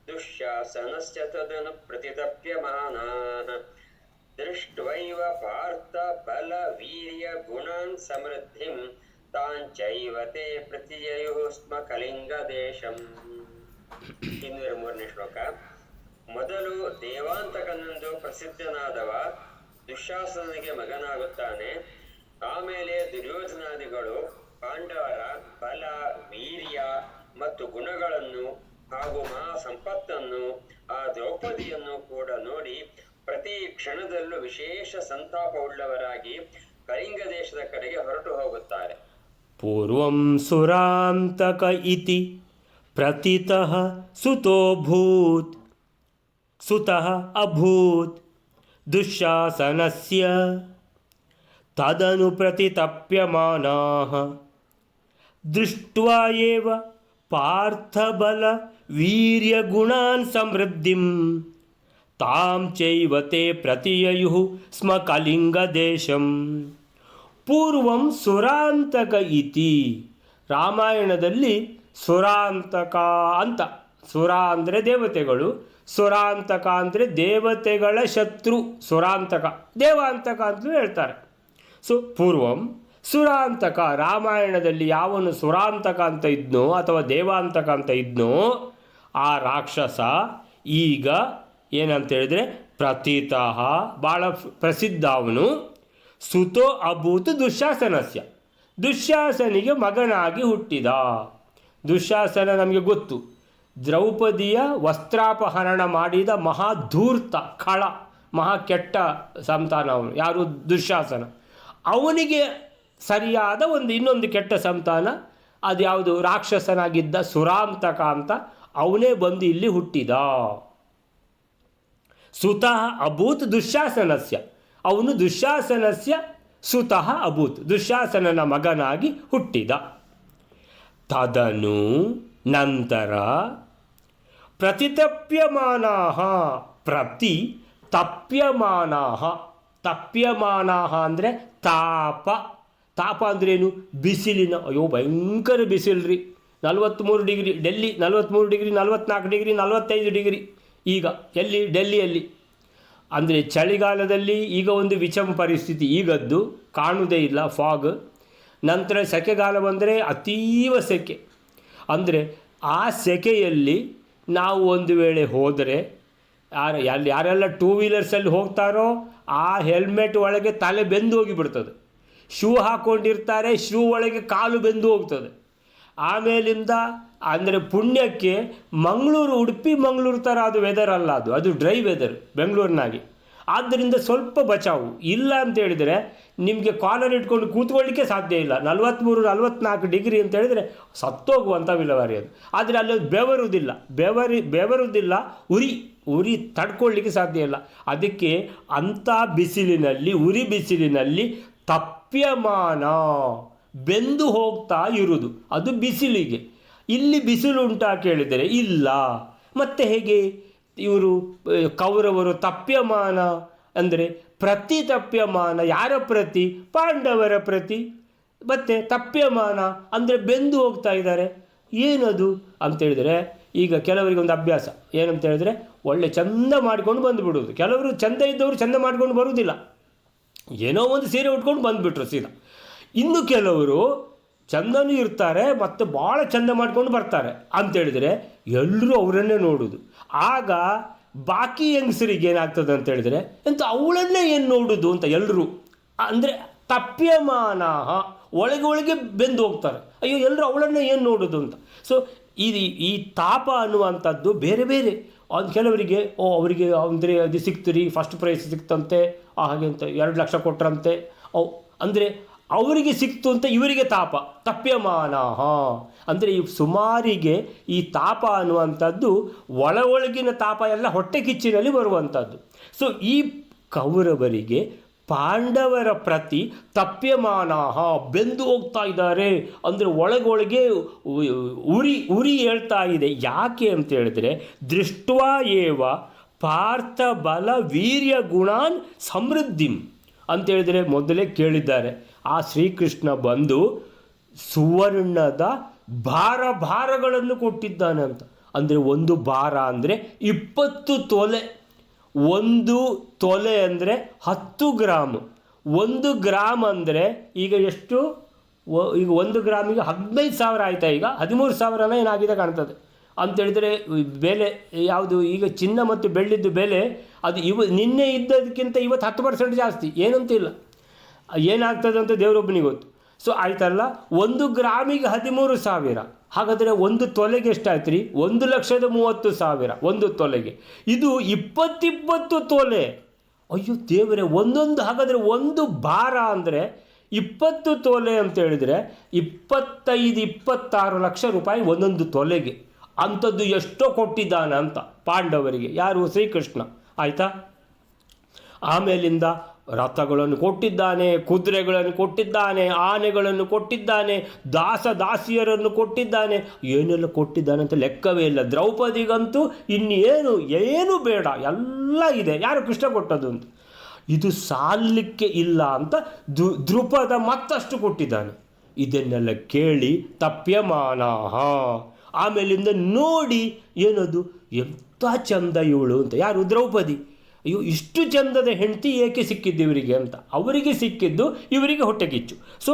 ದುಶ್ಯಾಸನಸ್ಯ ತದನು ಪ್ರತಿತಪ್ಯಮಾನಃ ದೃಷ್ಟ್ವೈವ ಪಾರ್ಥ ಬಲ ವೀರ್ಯ ಗುಣಾನ್ ಸಮೃದ್ಧಿಂ ತಾಂಚೈವ ತೇ ಪ್ರತಿಯಯುಃ ಸ್ಮ ಕಲಿಂಗ ದೇಶಂ. 203ನೇ ಶ್ಲೋಕ. ಮೊದಲು ದೇವಾಂತಕನೆಂದು ಪ್ರಸಿದ್ಧನಾದವ ದುಶ್ಯಾಸನಿಗೆ ಮಗನಾಗುತ್ತಾನೆ. ಆಮೇಲೆ ದುರ್ಯೋಧನಾದಿಗಳು ಪಾಂಡವರ ಬಲ, ವೀರ್ಯ ಮತ್ತು ಗುಣಗಳನ್ನು ಹಾಗೂ ಮಹಾ ಸಂಪತ್ತನ್ನು, ಆ ದ್ರೌಪದಿಯನ್ನು ಕೂಡ ನೋಡಿ ಪ್ರತಿ ಕ್ಷಣದಲ್ಲೂ ವಿಶೇಷ ಸಂತಾಪವುಳ್ಳವರಾಗಿ ಕಳಿಂಗ ದೇಶದ ಕಡೆಗೆ ಹೊರಟು ಹೋಗುತ್ತಾರೆ. ಪೂರ್ವಂ ಸುರಾಂತಕ ಇತಿ ಪ್ರತಿತಃ ಸುತೋಭೂತ್ ಸುತಃ ಅಭೂತ್ ದುಶ್ಯಾಸನಸ್ಯ ತದನು ಪ್ರತಿತಪ್ಯಮಾನಾಃ ದೃಷ್ಟ್ವಾ ಏವ ಪಾರ್ಥಬಲ ವೀರ್ಯ ಗುಣಾನ್ ಸಮೃದ್ಧಿಂ ತಾಂ ಚೈವ ತೇ ಪ್ರತಿಯಯುಃ ಸ್ಮ ಕಲಿಂಗ ದೇಶಂ. ಪೂರ್ವಂ ಸುರಾಂತಕ ಇತಿ, ರಾಮಾಯಣದಲ್ಲಿ ಸುರಾಂತಕ ಅಂತ, ಸುರ ಅಂದರೆ ದೇವತೆಗಳು, ಸುರಾಂತಕ ಅಂದರೆ ದೇವತೆಗಳ ಶತ್ರು, ಸುರಾಂತಕ ದೇವಾಂತಕ ಅಂತಲೂ ಹೇಳ್ತಾರೆ. ಸೊ ಪೂರ್ವಂ ಸುರಾಂತಕ, ರಾಮಾಯಣದಲ್ಲಿ ಯಾವನು ಸುರಾಂತಕ ಅಂತ ಇದ್ನೋ ಅಥವಾ ದೇವಾಂತಕ ಅಂತ ಇದ್ನೋ ಆ ರಾಕ್ಷಸ ಈಗ ಏನಂತ ಹೇಳಿದರೆ ಪ್ರತೀತಃ, ಭಾಳ ಪ್ರಸಿದ್ಧ ಅವನು, ಸುತೋ ಅಭೂತ್ ದುಶ್ಯಾಸನಸ್ಯ, ದುಶ್ಯಾಸನಿಗೆ ಮಗನಾಗಿ ಹುಟ್ಟಿದ. ದುಶ್ಯಾಸನ ನಮಗೆ ಗೊತ್ತು, ದ್ರೌಪದಿಯ ವಸ್ತ್ರಾಪಹರಣ ಮಾಡಿದ ಮಹಾಧೂರ್ತ ಖಳ, ಮಹಾ ಕೆಟ್ಟ ಸಂತಾನ ಅವನು. ಯಾರು? ದುಶ್ಯಾಸನ. ಅವನಿಗೆ ಸರಿಯಾದ ಇನ್ನೊಂದು ಕೆಟ್ಟ ಸಂತಾನ ಅದು ಯಾವುದು? ರಾಕ್ಷಸನಾಗಿದ್ದ ಸುರಾಂತಕ ಅಂತ, ಅವನೇ ಬಂದು ಇಲ್ಲಿ ಹುಟ್ಟಿದ. ಸುತಃ ಅಭೂತ್ ದುಶ್ಯಾಸನಸ್ಯ, ಅವನು ದುಶ್ಯಾಸನಸ್ಯ ಸುತಃ ಅಭೂತ್, ದುಶ್ಯಾಸನನ ಮಗನಾಗಿ ಹುಟ್ಟಿದ. ತದನು ನಂತರ ಪ್ರತಿತಪ್ಯಮಾನಾಃ, ಪ್ರತಿ ತಪ್ಯಮಾನಾಃ, ತಪ್ಯಮಾನಾಃ ಅಂದರೆ ತಾಪ, ತಾಪ ಅಂದ್ರೇನು? ಬಿಸಿಲಿನ, ಅಯ್ಯೋ ಭಯಂಕರ ಬಿಸಿಲು ರೀ. 43 degree, Delhi 43 degree, 44 degree, 45 degree. ಈಗ ಎಲ್ಲಿ? ಡೆಲ್ಲಿಯಲ್ಲಿ. ಅಂದರೆ ಚಳಿಗಾಲದಲ್ಲಿ ಈಗ ಒಂದು ವಿಷಮ ಪರಿಸ್ಥಿತಿ ಈಗದ್ದು, ಕಾಣುವುದೇ ಇಲ್ಲ, ಫಾಗ್. ನಂತರ ಸೆಕೆಗಾಲ ಬಂದರೆ ಅತೀವ ಸೆಕೆ. ಅಂದರೆ ಆ ಸೆಕೆಯಲ್ಲಿ ನಾವು ಒಂದು ವೇಳೆ ಹೋದರೆ, ಯಾರೆಲ್ಲ ಟೂ ವೀಲರ್ಸಲ್ಲಿ ಹೋಗ್ತಾರೋ ಆ ಹೆಲ್ಮೆಟ್ ಒಳಗೆ ತಲೆ ಬೆಂದು ಹೋಗಿಬಿಡ್ತದೆ. ಶೂ ಹಾಕ್ಕೊಂಡಿರ್ತಾರೆ, ಶೂ ಒಳಗೆ ಕಾಲು ಬೆಂದು ಹೋಗ್ತದೆ. ಆಮೇಲಿಂದ ಅಂದರೆ ಪುಣ್ಯಕ್ಕೆ ಮಂಗಳೂರು, ಉಡುಪಿ ಮಂಗಳೂರು ಥರ ಅದು ವೆದರ್ ಅಲ್ಲ, ಅದು ಡ್ರೈ ವೆದರ್ ಬೆಂಗಳೂರಿನಾಗೆ. ಆದ್ದರಿಂದ ಸ್ವಲ್ಪ ಬಚಾವು. ಇಲ್ಲ ಅಂತ ಹೇಳಿದರೆ ನಿಮಗೆ ಕಾಲರ್ ಇಟ್ಕೊಂಡು ಕೂತ್ಕೊಳ್ಳಿಕ್ಕೆ ಸಾಧ್ಯ ಇಲ್ಲ. 43-44 ಡಿಗ್ರಿ ಅಂತ ಹೇಳಿದರೆ ಸತ್ತೋಗುವಂಥ ವಿಲವಾರಿ ಅದು. ಆದರೆ ಅಲ್ಲಿ ಬೆವರುವುದಿಲ್ಲ, ಬೆವರುವುದಿಲ್ಲ, ಉರಿ ತಡ್ಕೊಳ್ಳಿಕ್ಕೆ ಸಾಧ್ಯ ಇಲ್ಲ. ಅದಕ್ಕೆ ಅಂಥ ಬಿಸಿಲಿನಲ್ಲಿ, ಉರಿ ಬಿಸಿಲಿನಲ್ಲಿ ತಪ್ಯಮಾನ, ಬೆಂದು ಹೋಗ್ತಾ ಇರುವುದು, ಅದು ಬಿಸಿಲಿಗೆ. ಇಲ್ಲಿ ಬಿಸಿಲು ಉಂಟಾ ಕೇಳಿದರೆ ಇಲ್ಲ. ಮತ್ತೆ ಹೇಗೆ ಇವರು ಕೌರವರು ತಪ್ಯಮಾನ ಅಂದರೆ ಪ್ರತಿ ತಪ್ಯಮಾನ, ಯಾರ ಪ್ರತಿ? ಪಾಂಡವರ ಪ್ರತಿ. ಮತ್ತು ತಪ್ಯಮಾನ ಅಂದರೆ ಬೆಂದು ಹೋಗ್ತಾ ಇದ್ದಾರೆ. ಏನದು ಅಂತೇಳಿದರೆ, ಈಗ ಕೆಲವರಿಗೆ ಒಂದು ಅಭ್ಯಾಸ ಏನಂತ ಹೇಳಿದರೆ, ಒಳ್ಳೆ ಚಂದ ಮಾಡಿಕೊಂಡು ಬಂದುಬಿಡೋದು. ಕೆಲವರು ಚಂದ ಇದ್ದವರು ಚಂದ ಮಾಡಿಕೊಂಡು ಬರುವುದಿಲ್ಲ, ಏನೋ ಒಂದು ಸೀರೆ ಉಟ್ಕೊಂಡು ಬಂದುಬಿಟ್ರು ಸೀದಾ. ಇನ್ನು ಕೆಲವರು ಚಂದನೂ ಇರ್ತಾರೆ ಮತ್ತು ಭಾಳ ಚಂದ ಮಾಡ್ಕೊಂಡು ಬರ್ತಾರೆ ಅಂತೇಳಿದರೆ ಎಲ್ಲರೂ ಅವರನ್ನೇ ನೋಡೋದು. ಆಗ ಬಾಕಿ ಹೆಂಗಸರಿಗೆ ಏನಾಗ್ತದೆ ಅಂತ ಹೇಳಿದರೆ, ಎಂತ ಅವಳನ್ನೇ ಏನು ನೋಡೋದು ಅಂತ ಎಲ್ಲರೂ, ಅಂದರೆ ತಪ್ಯಮಾನ, ಒಳಗೆ ಬೆಂದು ಹೋಗ್ತಾರೆ. ಅಯ್ಯೋ ಎಲ್ಲರೂ ಅವಳನ್ನೇ ಏನು ನೋಡೋದು ಅಂತ. ಸೊ ಈ ತಾಪ ಅನ್ನುವಂಥದ್ದು ಬೇರೆ ಬೇರೆ. ಕೆಲವರಿಗೆ ಅವರಿಗೆ ಅಂದರೆ ಅದು ಸಿಕ್ತು ರೀ, ಫಸ್ಟ್ ಪ್ರೈಸ್ ಸಿಕ್ತಂತೆ, ಹಾಗೆ ಅಂತ 2 ಲಕ್ಷ ಕೊಟ್ರಂತೆ, ಅಂದರೆ ಅವರಿಗೆ ಸಿಕ್ತು ಅಂತ ಇವರಿಗೆ ತಾಪ, ತಪ್ಯಮಾನ. ಅಂದರೆ ಈ ಸುಮಾರಿಗೆ ಈ ತಾಪ ಅನ್ನುವಂಥದ್ದು ಒಳಗಿನ ತಾಪ ಎಲ್ಲ ಹೊಟ್ಟೆ ಕಿಚ್ಚಿನಲ್ಲಿ ಬರುವಂಥದ್ದು. ಸೊ ಈ ಕೌರವರಿಗೆ ಪಾಂಡವರ ಪ್ರತಿ ತಪ್ಯಮಾನ, ಬೆಂದು ಹೋಗ್ತಾ ಇದ್ದಾರೆ. ಅಂದರೆ ಒಳಗೊಳಗೆ ಉರಿ ಹೇಳ್ತಾ ಇದೆ. ಯಾಕೆ ಅಂತ ಹೇಳಿದ್ರೆ, ದೃಷ್ಟ್ವಾ ಏವ ಪಾರ್ಥ ಬಲ ವೀರ್ಯ ಗುಣಾನ್ ಸಮೃದ್ಧಿಂ ಅಂತೇಳಿದರೆ ಮೊದಲೇ ಕೇಳಿದ್ದಾರೆ. ಆ ಶ್ರೀಕೃಷ್ಣ ಬಂದು ಸುವರ್ಣದ ಭಾರಗಳನ್ನು ಕೊಟ್ಟಿದ್ದಾನೆ ಅಂತ. ಅಂದರೆ ಒಂದು ಭಾರ ಅಂದರೆ 20 ತೊಲೆ. 1 ತೊಲೆ ಅಂದರೆ 10 ಗ್ರಾಮ್. 1 ಗ್ರಾಮ್ ಅಂದರೆ ಈಗ ಎಷ್ಟು? ಈಗ 1 ಗ್ರಾಮಿಗೆ 15,000 ಆಯಿತಾ? ಈಗ 13,000 ಏನಾಗಿದೆ ಕಾಣ್ತದೆ ಅಂತೇಳಿದರೆ ಬೆಲೆ ಯಾವುದು? ಈಗ ಚಿನ್ನ ಮತ್ತು ಬೆಳ್ಳಿದ್ದು ಬೆಲೆ ಅದು ನಿನ್ನೆ ಇದ್ದದಕ್ಕಿಂತ ಇವತ್ತು 10% ಜಾಸ್ತಿ. ಏನಂತ ಇಲ್ಲ, ಏನಾಗ್ತದೆ ಅಂತ ದೇವರೊಬ್ಬನಿಗೆ ಗೊತ್ತು. ಸೊ ಆಯ್ತಲ್ಲ, 1 ಗ್ರಾಮಿಗೆ 13,000. ಹಾಗಾದರೆ 1 ತೊಲೆಗೆ ಎಷ್ಟಾಯ್ತು ರೀ? 1,30,000 1 ತೊಲೆಗೆ. ಇದು 20 ತೊಲೆ. ಅಯ್ಯೋ ದೇವರೇ, ಒಂದೊಂದು. ಹಾಗಾದರೆ 1 ಭಾರ ಅಂದರೆ 20 ತೊಲೆ ಅಂತ ಹೇಳಿದರೆ 25-26 ಲಕ್ಷ ರೂಪಾಯಿ 1 ತೊಲೆಗೆ. ಅಂಥದ್ದು ಎಷ್ಟೋ ಕೊಟ್ಟಿದ್ದಾನೆ ಅಂತ ಪಾಂಡವರಿಗೆ. ಯಾರು? ಶ್ರೀಕೃಷ್ಣ. ಆಯಿತಾ? ಆಮೇಲಿಂದ ರಥಗಳನ್ನು ಕೊಟ್ಟಿದ್ದಾನೆ, ಕುದುರೆಗಳನ್ನು ಕೊಟ್ಟಿದ್ದಾನೆ, ಆನೆಗಳನ್ನು ಕೊಟ್ಟಿದ್ದಾನೆ, ದಾಸಿಯರನ್ನು ಕೊಟ್ಟಿದ್ದಾನೆ. ಏನೆಲ್ಲ ಕೊಟ್ಟಿದ್ದಾನೆ ಅಂತ ಲೆಕ್ಕವೇ ಇಲ್ಲ. ದ್ರೌಪದಿಗಂತೂ ಏನು ಬೇಡ, ಎಲ್ಲ ಇದೆ. ಯಾರು? ಕೃಷ್ಣ ಕೊಟ್ಟದ್ದು ಅಂತ. ಇದು ಸಾಲಲಿಕ್ಕೆ ಇಲ್ಲ ಅಂತ ದ್ರುಪದ ಮತ್ತಷ್ಟು ಕೊಟ್ಟಿದ್ದಾನೆ. ಇದನ್ನೆಲ್ಲ ಕೇಳಿ ತಪ್ಯಮಾನ. ಆಮೇಲಿಂದ ನೋಡಿ ಏನದು, ಎಂಥ ಚಂದ ಇವಳು ಅಂತ. ಯಾರು? ದ್ರೌಪದಿ. ಅಯ್ಯೋ ಇಷ್ಟು ಚಂದದ ಹೆಂಡತಿ ಏಕೆ ಸಿಕ್ಕಿದ್ದು ಇವರಿಗೆ ಅಂತ. ಅವರಿಗೆ ಸಿಕ್ಕಿದ್ದು ಇವರಿಗೆ ಹೊಟ್ಟೆಕಿಚ್ಚು. ಸೊ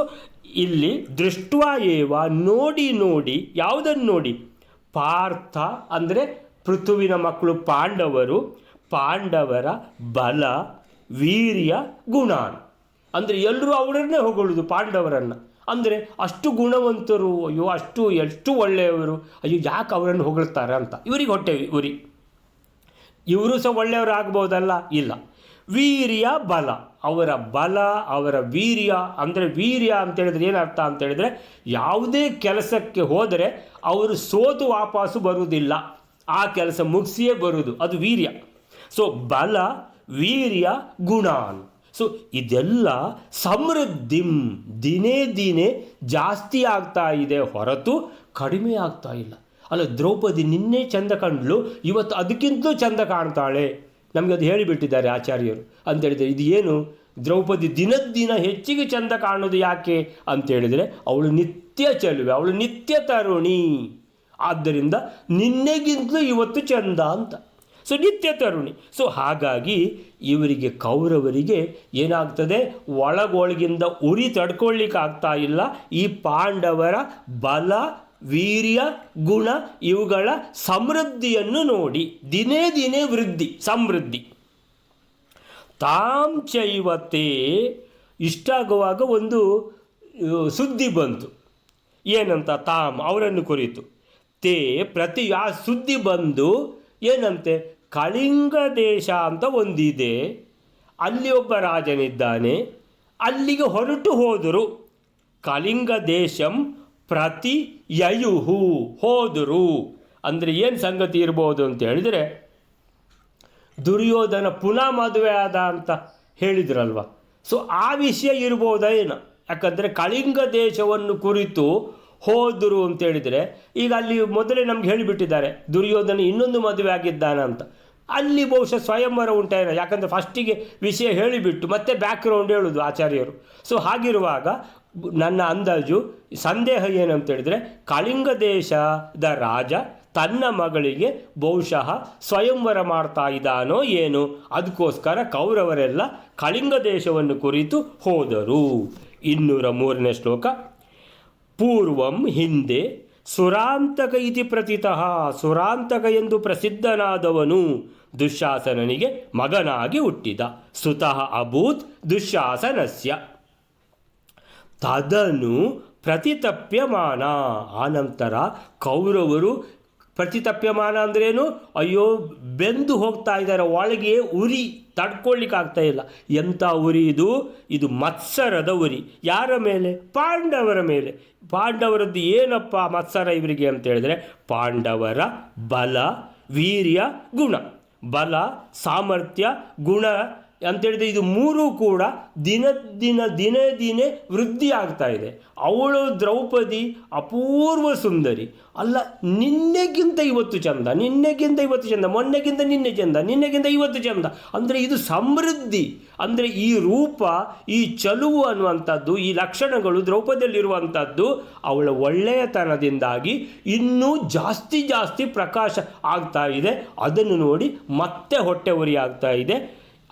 ಇಲ್ಲಿ ದೃಷ್ಟ್ವಾ ಏವ, ನೋಡಿ. ಯಾವುದನ್ನು ನೋಡಿ? ಪಾರ್ಥ ಅಂದರೆ ಪೃಥುವಿನ ಮಕ್ಕಳು ಪಾಂಡವರು, ಪಾಂಡವರ ಬಲ ವೀರ್ಯ ಗುಣಾನ್. ಅಂದರೆ ಎಲ್ಲರೂ ಅವರನ್ನೇ ಹೊಗಳುದು ಪಾಂಡವರನ್ನು. ಅಂದರೆ ಅಷ್ಟು ಗುಣವಂತರು, ಅಯ್ಯೋ ಎಷ್ಟು ಒಳ್ಳೆಯವರು, ಅಯ್ಯೋ ಯಾಕೆ ಅವರನ್ನು ಹೊಗಳ್ತಾರೆ ಅಂತ ಇವರಿಗೆ ಹೊಟ್ಟೆ ಉರಿ. ಇವರು ಸಹ ಒಳ್ಳೆಯವರು ಆಗ್ಬೋದಲ್ಲ? ಇಲ್ಲ. ವೀರ್ಯ ಬಲ, ಅವರ ಬಲ, ಅವರ ವೀರ್ಯ. ಅಂದರೆ ವೀರ್ಯ ಅಂತೇಳಿದ್ರೆ ಏನರ್ಥ ಅಂತೇಳಿದರೆ, ಯಾವುದೇ ಕೆಲಸಕ್ಕೆ ಹೋದರೆ ಅವರು ಸೋತು ವಾಪಸ್ಸು ಬರುವುದಿಲ್ಲ, ಆ ಕೆಲಸ ಮುಗಿಸಿಯೇ ಬರುವುದು, ಅದು ವೀರ್ಯ. ಸೊ ಬಲ ವೀರ್ಯ ಗುಣಾನ್. ಸೊ ಇದೆಲ್ಲ ಸಮೃದ್ಧಿಂ, ದಿನೇ ಜಾಸ್ತಿ ಆಗ್ತಾ ಇದೆ ಹೊರತು ಕಡಿಮೆ ಆಗ್ತಾ ಇಲ್ಲ. ಅಲ್ಲ, ದ್ರೌಪದಿ ನಿನ್ನೆ ಚಂದ ಕಂಡ್ಲು, ಇವತ್ತು ಅದಕ್ಕಿಂತಲೂ ಚಂದ ಕಾಣ್ತಾಳೆ. ನಮಗೆ ಅದು ಹೇಳಿಬಿಟ್ಟಿದ್ದಾರೆ ಆಚಾರ್ಯರು. ಅಂತೇಳಿದರೆ ಇದು ಏನು ದ್ರೌಪದಿ ದಿನ ಹೆಚ್ಚಿಗೆ ಚಂದ ಕಾಣೋದು ಯಾಕೆ ಅಂತೇಳಿದರೆ ಅವಳು ನಿತ್ಯ ಚೆಲುವೆ, ಅವಳು ನಿತ್ಯ ತರುಣಿ. ಆದ್ದರಿಂದ ನಿನ್ನೆಗಿಂತಲೂ ಇವತ್ತು ಚಂದ ಅಂತ. ಸೊ ನಿತ್ಯ ತರುಣಿ. ಸೊ ಹಾಗಾಗಿ ಇವರಿಗೆ ಕೌರವರಿಗೆ ಏನಾಗ್ತದೆ, ಒಳಗೊಳಗಿಂದ ಉರಿ ತಡ್ಕೊಳ್ಳಿಕ್ಕಾಗ್ತಾ ಇಲ್ಲ. ಈ ಪಾಂಡವರ ಬಲ, ವೀರ್ಯ, ಗುಣ ಇವುಗಳ ಸಮೃದ್ಧಿಯನ್ನು ನೋಡಿ ದಿನೇ ದಿನೇ ಸಮೃದ್ಧಿ. ತಾಂ ಚೈವತೆ ಇಷ್ಟಾಗುವಾಗ ಒಂದು ಸುದ್ದಿ ಬಂತು. ಏನಂತ? ತಾಮ್ ಅವರನ್ನು ಕುರಿತು. ತೇ ಆ ಸುದ್ದಿ ಬಂದು ಏನಂತೆ, ಕಳಿಂಗ ದೇಶ ಅಂತ ಒಂದಿದೆ, ಅಲ್ಲಿ ಒಬ್ಬ ರಾಜನಿದ್ದಾನೆ, ಅಲ್ಲಿಗೆ ಹೊರಟು ಹೋದರು. ಕಳಿಂಗ ದೇಶಂ ಪ್ರತಿ ಯಯುಹು ಹೋದರು. ಅಂದರೆ ಏನು ಸಂಗತಿ ಇರ್ಬೋದು ಅಂತ ಹೇಳಿದರೆ, ದುರ್ಯೋಧನ ಪುನಃ ಮದುವೆ ಆದ ಅಂತ ಹೇಳಿದ್ರಲ್ವ. ಸೊ ಆ ವಿಷಯ ಇರ್ಬೋದಾ ಏನೋ. ಯಾಕಂದರೆ ಕಳಿಂಗ ದೇಶವನ್ನು ಕುರಿತು ಹೋದರು ಅಂತೇಳಿದರೆ, ಈಗ ಅಲ್ಲಿ ಮೊದಲೇ ನಮ್ಗೆ ಹೇಳಿಬಿಟ್ಟಿದ್ದಾರೆ ದುರ್ಯೋಧನ ಇನ್ನೊಂದು ಮದುವೆ ಆಗಿದ್ದಾನ ಅಂತ. ಅಲ್ಲಿ ಬಹುಶಃ ಸ್ವಯಂವರ ಉಂಟಾಯಿನ, ಯಾಕಂದರೆ ಫಸ್ಟಿಗೆ ವಿಷಯ ಹೇಳಿಬಿಟ್ಟು ಮತ್ತೆ ಬ್ಯಾಕ್ಗ್ರೌಂಡ್ ಹೇಳೋದು ಆಚಾರ್ಯರು. ಸೊ ಹಾಗಿರುವಾಗ ನನ್ನ ಅಂದಾಜು ಸಂದೇಹ ಏನಂತೇಳಿದರೆ, ಕಳಿಂಗ ದೇಶದ ರಾಜ ತನ್ನ ಮಗಳಿಗೆ ಬಹುಶಃ ಸ್ವಯಂವರ ಮಾಡ್ತಾ ಇದ್ದಾನೋ ಏನೋ. ಅದಕ್ಕೋಸ್ಕರ ಕೌರವರೆಲ್ಲ ಕಳಿಂಗ ದೇಶವನ್ನು ಕುರಿತು ಹೋದರು. 203ನೇ ಶ್ಲೋಕ. ಪೂರ್ವಂ ಹಿಂದೆ ಸುರಾಂತಕ ಇತಿ ಪ್ರತಿತಃ, ಸುರಾಂತಕ ಎಂದು ಪ್ರಸಿದ್ಧನಾದವನು ದುಶ್ಯಾಸನನಿಗೆ ಮಗನಾಗಿ ಹುಟ್ಟಿದ. ಸುತಃ ಅಭೂತ್ ದುಶ್ಯಾಸನಸ್ಯ. ತದನು ಪ್ರತಿತಪ್ಯಮಾನ. ಆನಂತರ ಕೌರವರು ಪ್ರತಿತಪ್ಯಮಾನ ಅಂದ್ರೇನು? ಅಯ್ಯೋ ಬೆಂದು ಹೋಗ್ತಾ ಇದ್ದಾರೆ, ಒಳಗೆ ಉರಿ ತಡ್ಕೊಳ್ಳಿಕ್ಕಾಗ್ತಾ ಇಲ್ಲ. ಎಂಥ ಉರಿ ಇದು? ಇದು ಮತ್ಸರದ ಉರಿ. ಯಾರ ಮೇಲೆ? ಪಾಂಡವರ ಮೇಲೆ. ಪಾಂಡವರದ್ದು ಏನಪ್ಪ ಮತ್ಸರ ಇವರಿಗೆ ಅಂತ ಹೇಳಿದ್ರೆ, ಪಾಂಡವರ ಬಲ, ವೀರ್ಯ, ಗುಣ. ಬಲ, ಸಾಮರ್ಥ್ಯ, ಗುಣ ಅಂತೇಳಿದರೆ ಇದು ಮೂರೂ ಕೂಡ ದಿನೇ ವೃದ್ಧಿ ಆಗ್ತಾ ಇದೆ. ಅವಳು ದ್ರೌಪದಿ ಅಪೂರ್ವ ಸುಂದರಿ. ಅಲ್ಲ, ನಿನ್ನೆಗಿಂತ ಇವತ್ತು ಚಂದ, ಮೊನ್ನೆಗಿಂತ ನಿನ್ನೆ ಚಂದ, ನಿನ್ನೆಗಿಂತ ಇವತ್ತು ಚಂದ. ಅಂದರೆ ಇದು ಸಮೃದ್ಧಿ. ಅಂದರೆ ಈ ರೂಪ, ಈ ಚಲುವು ಅನ್ನುವಂಥದ್ದು, ಈ ಲಕ್ಷಣಗಳು ದ್ರೌಪದಿಯಲ್ಲಿರುವಂಥದ್ದು ಅವಳ ಒಳ್ಳೆಯತನದಿಂದಾಗಿ ಇನ್ನೂ ಜಾಸ್ತಿ ಪ್ರಕಾಶ ಆಗ್ತಾ ಇದೆ. ಅದನ್ನು ನೋಡಿ ಮತ್ತೆ ಹೊಟ್ಟೆ ಉರಿ ಆಗ್ತಾ ಇದೆ.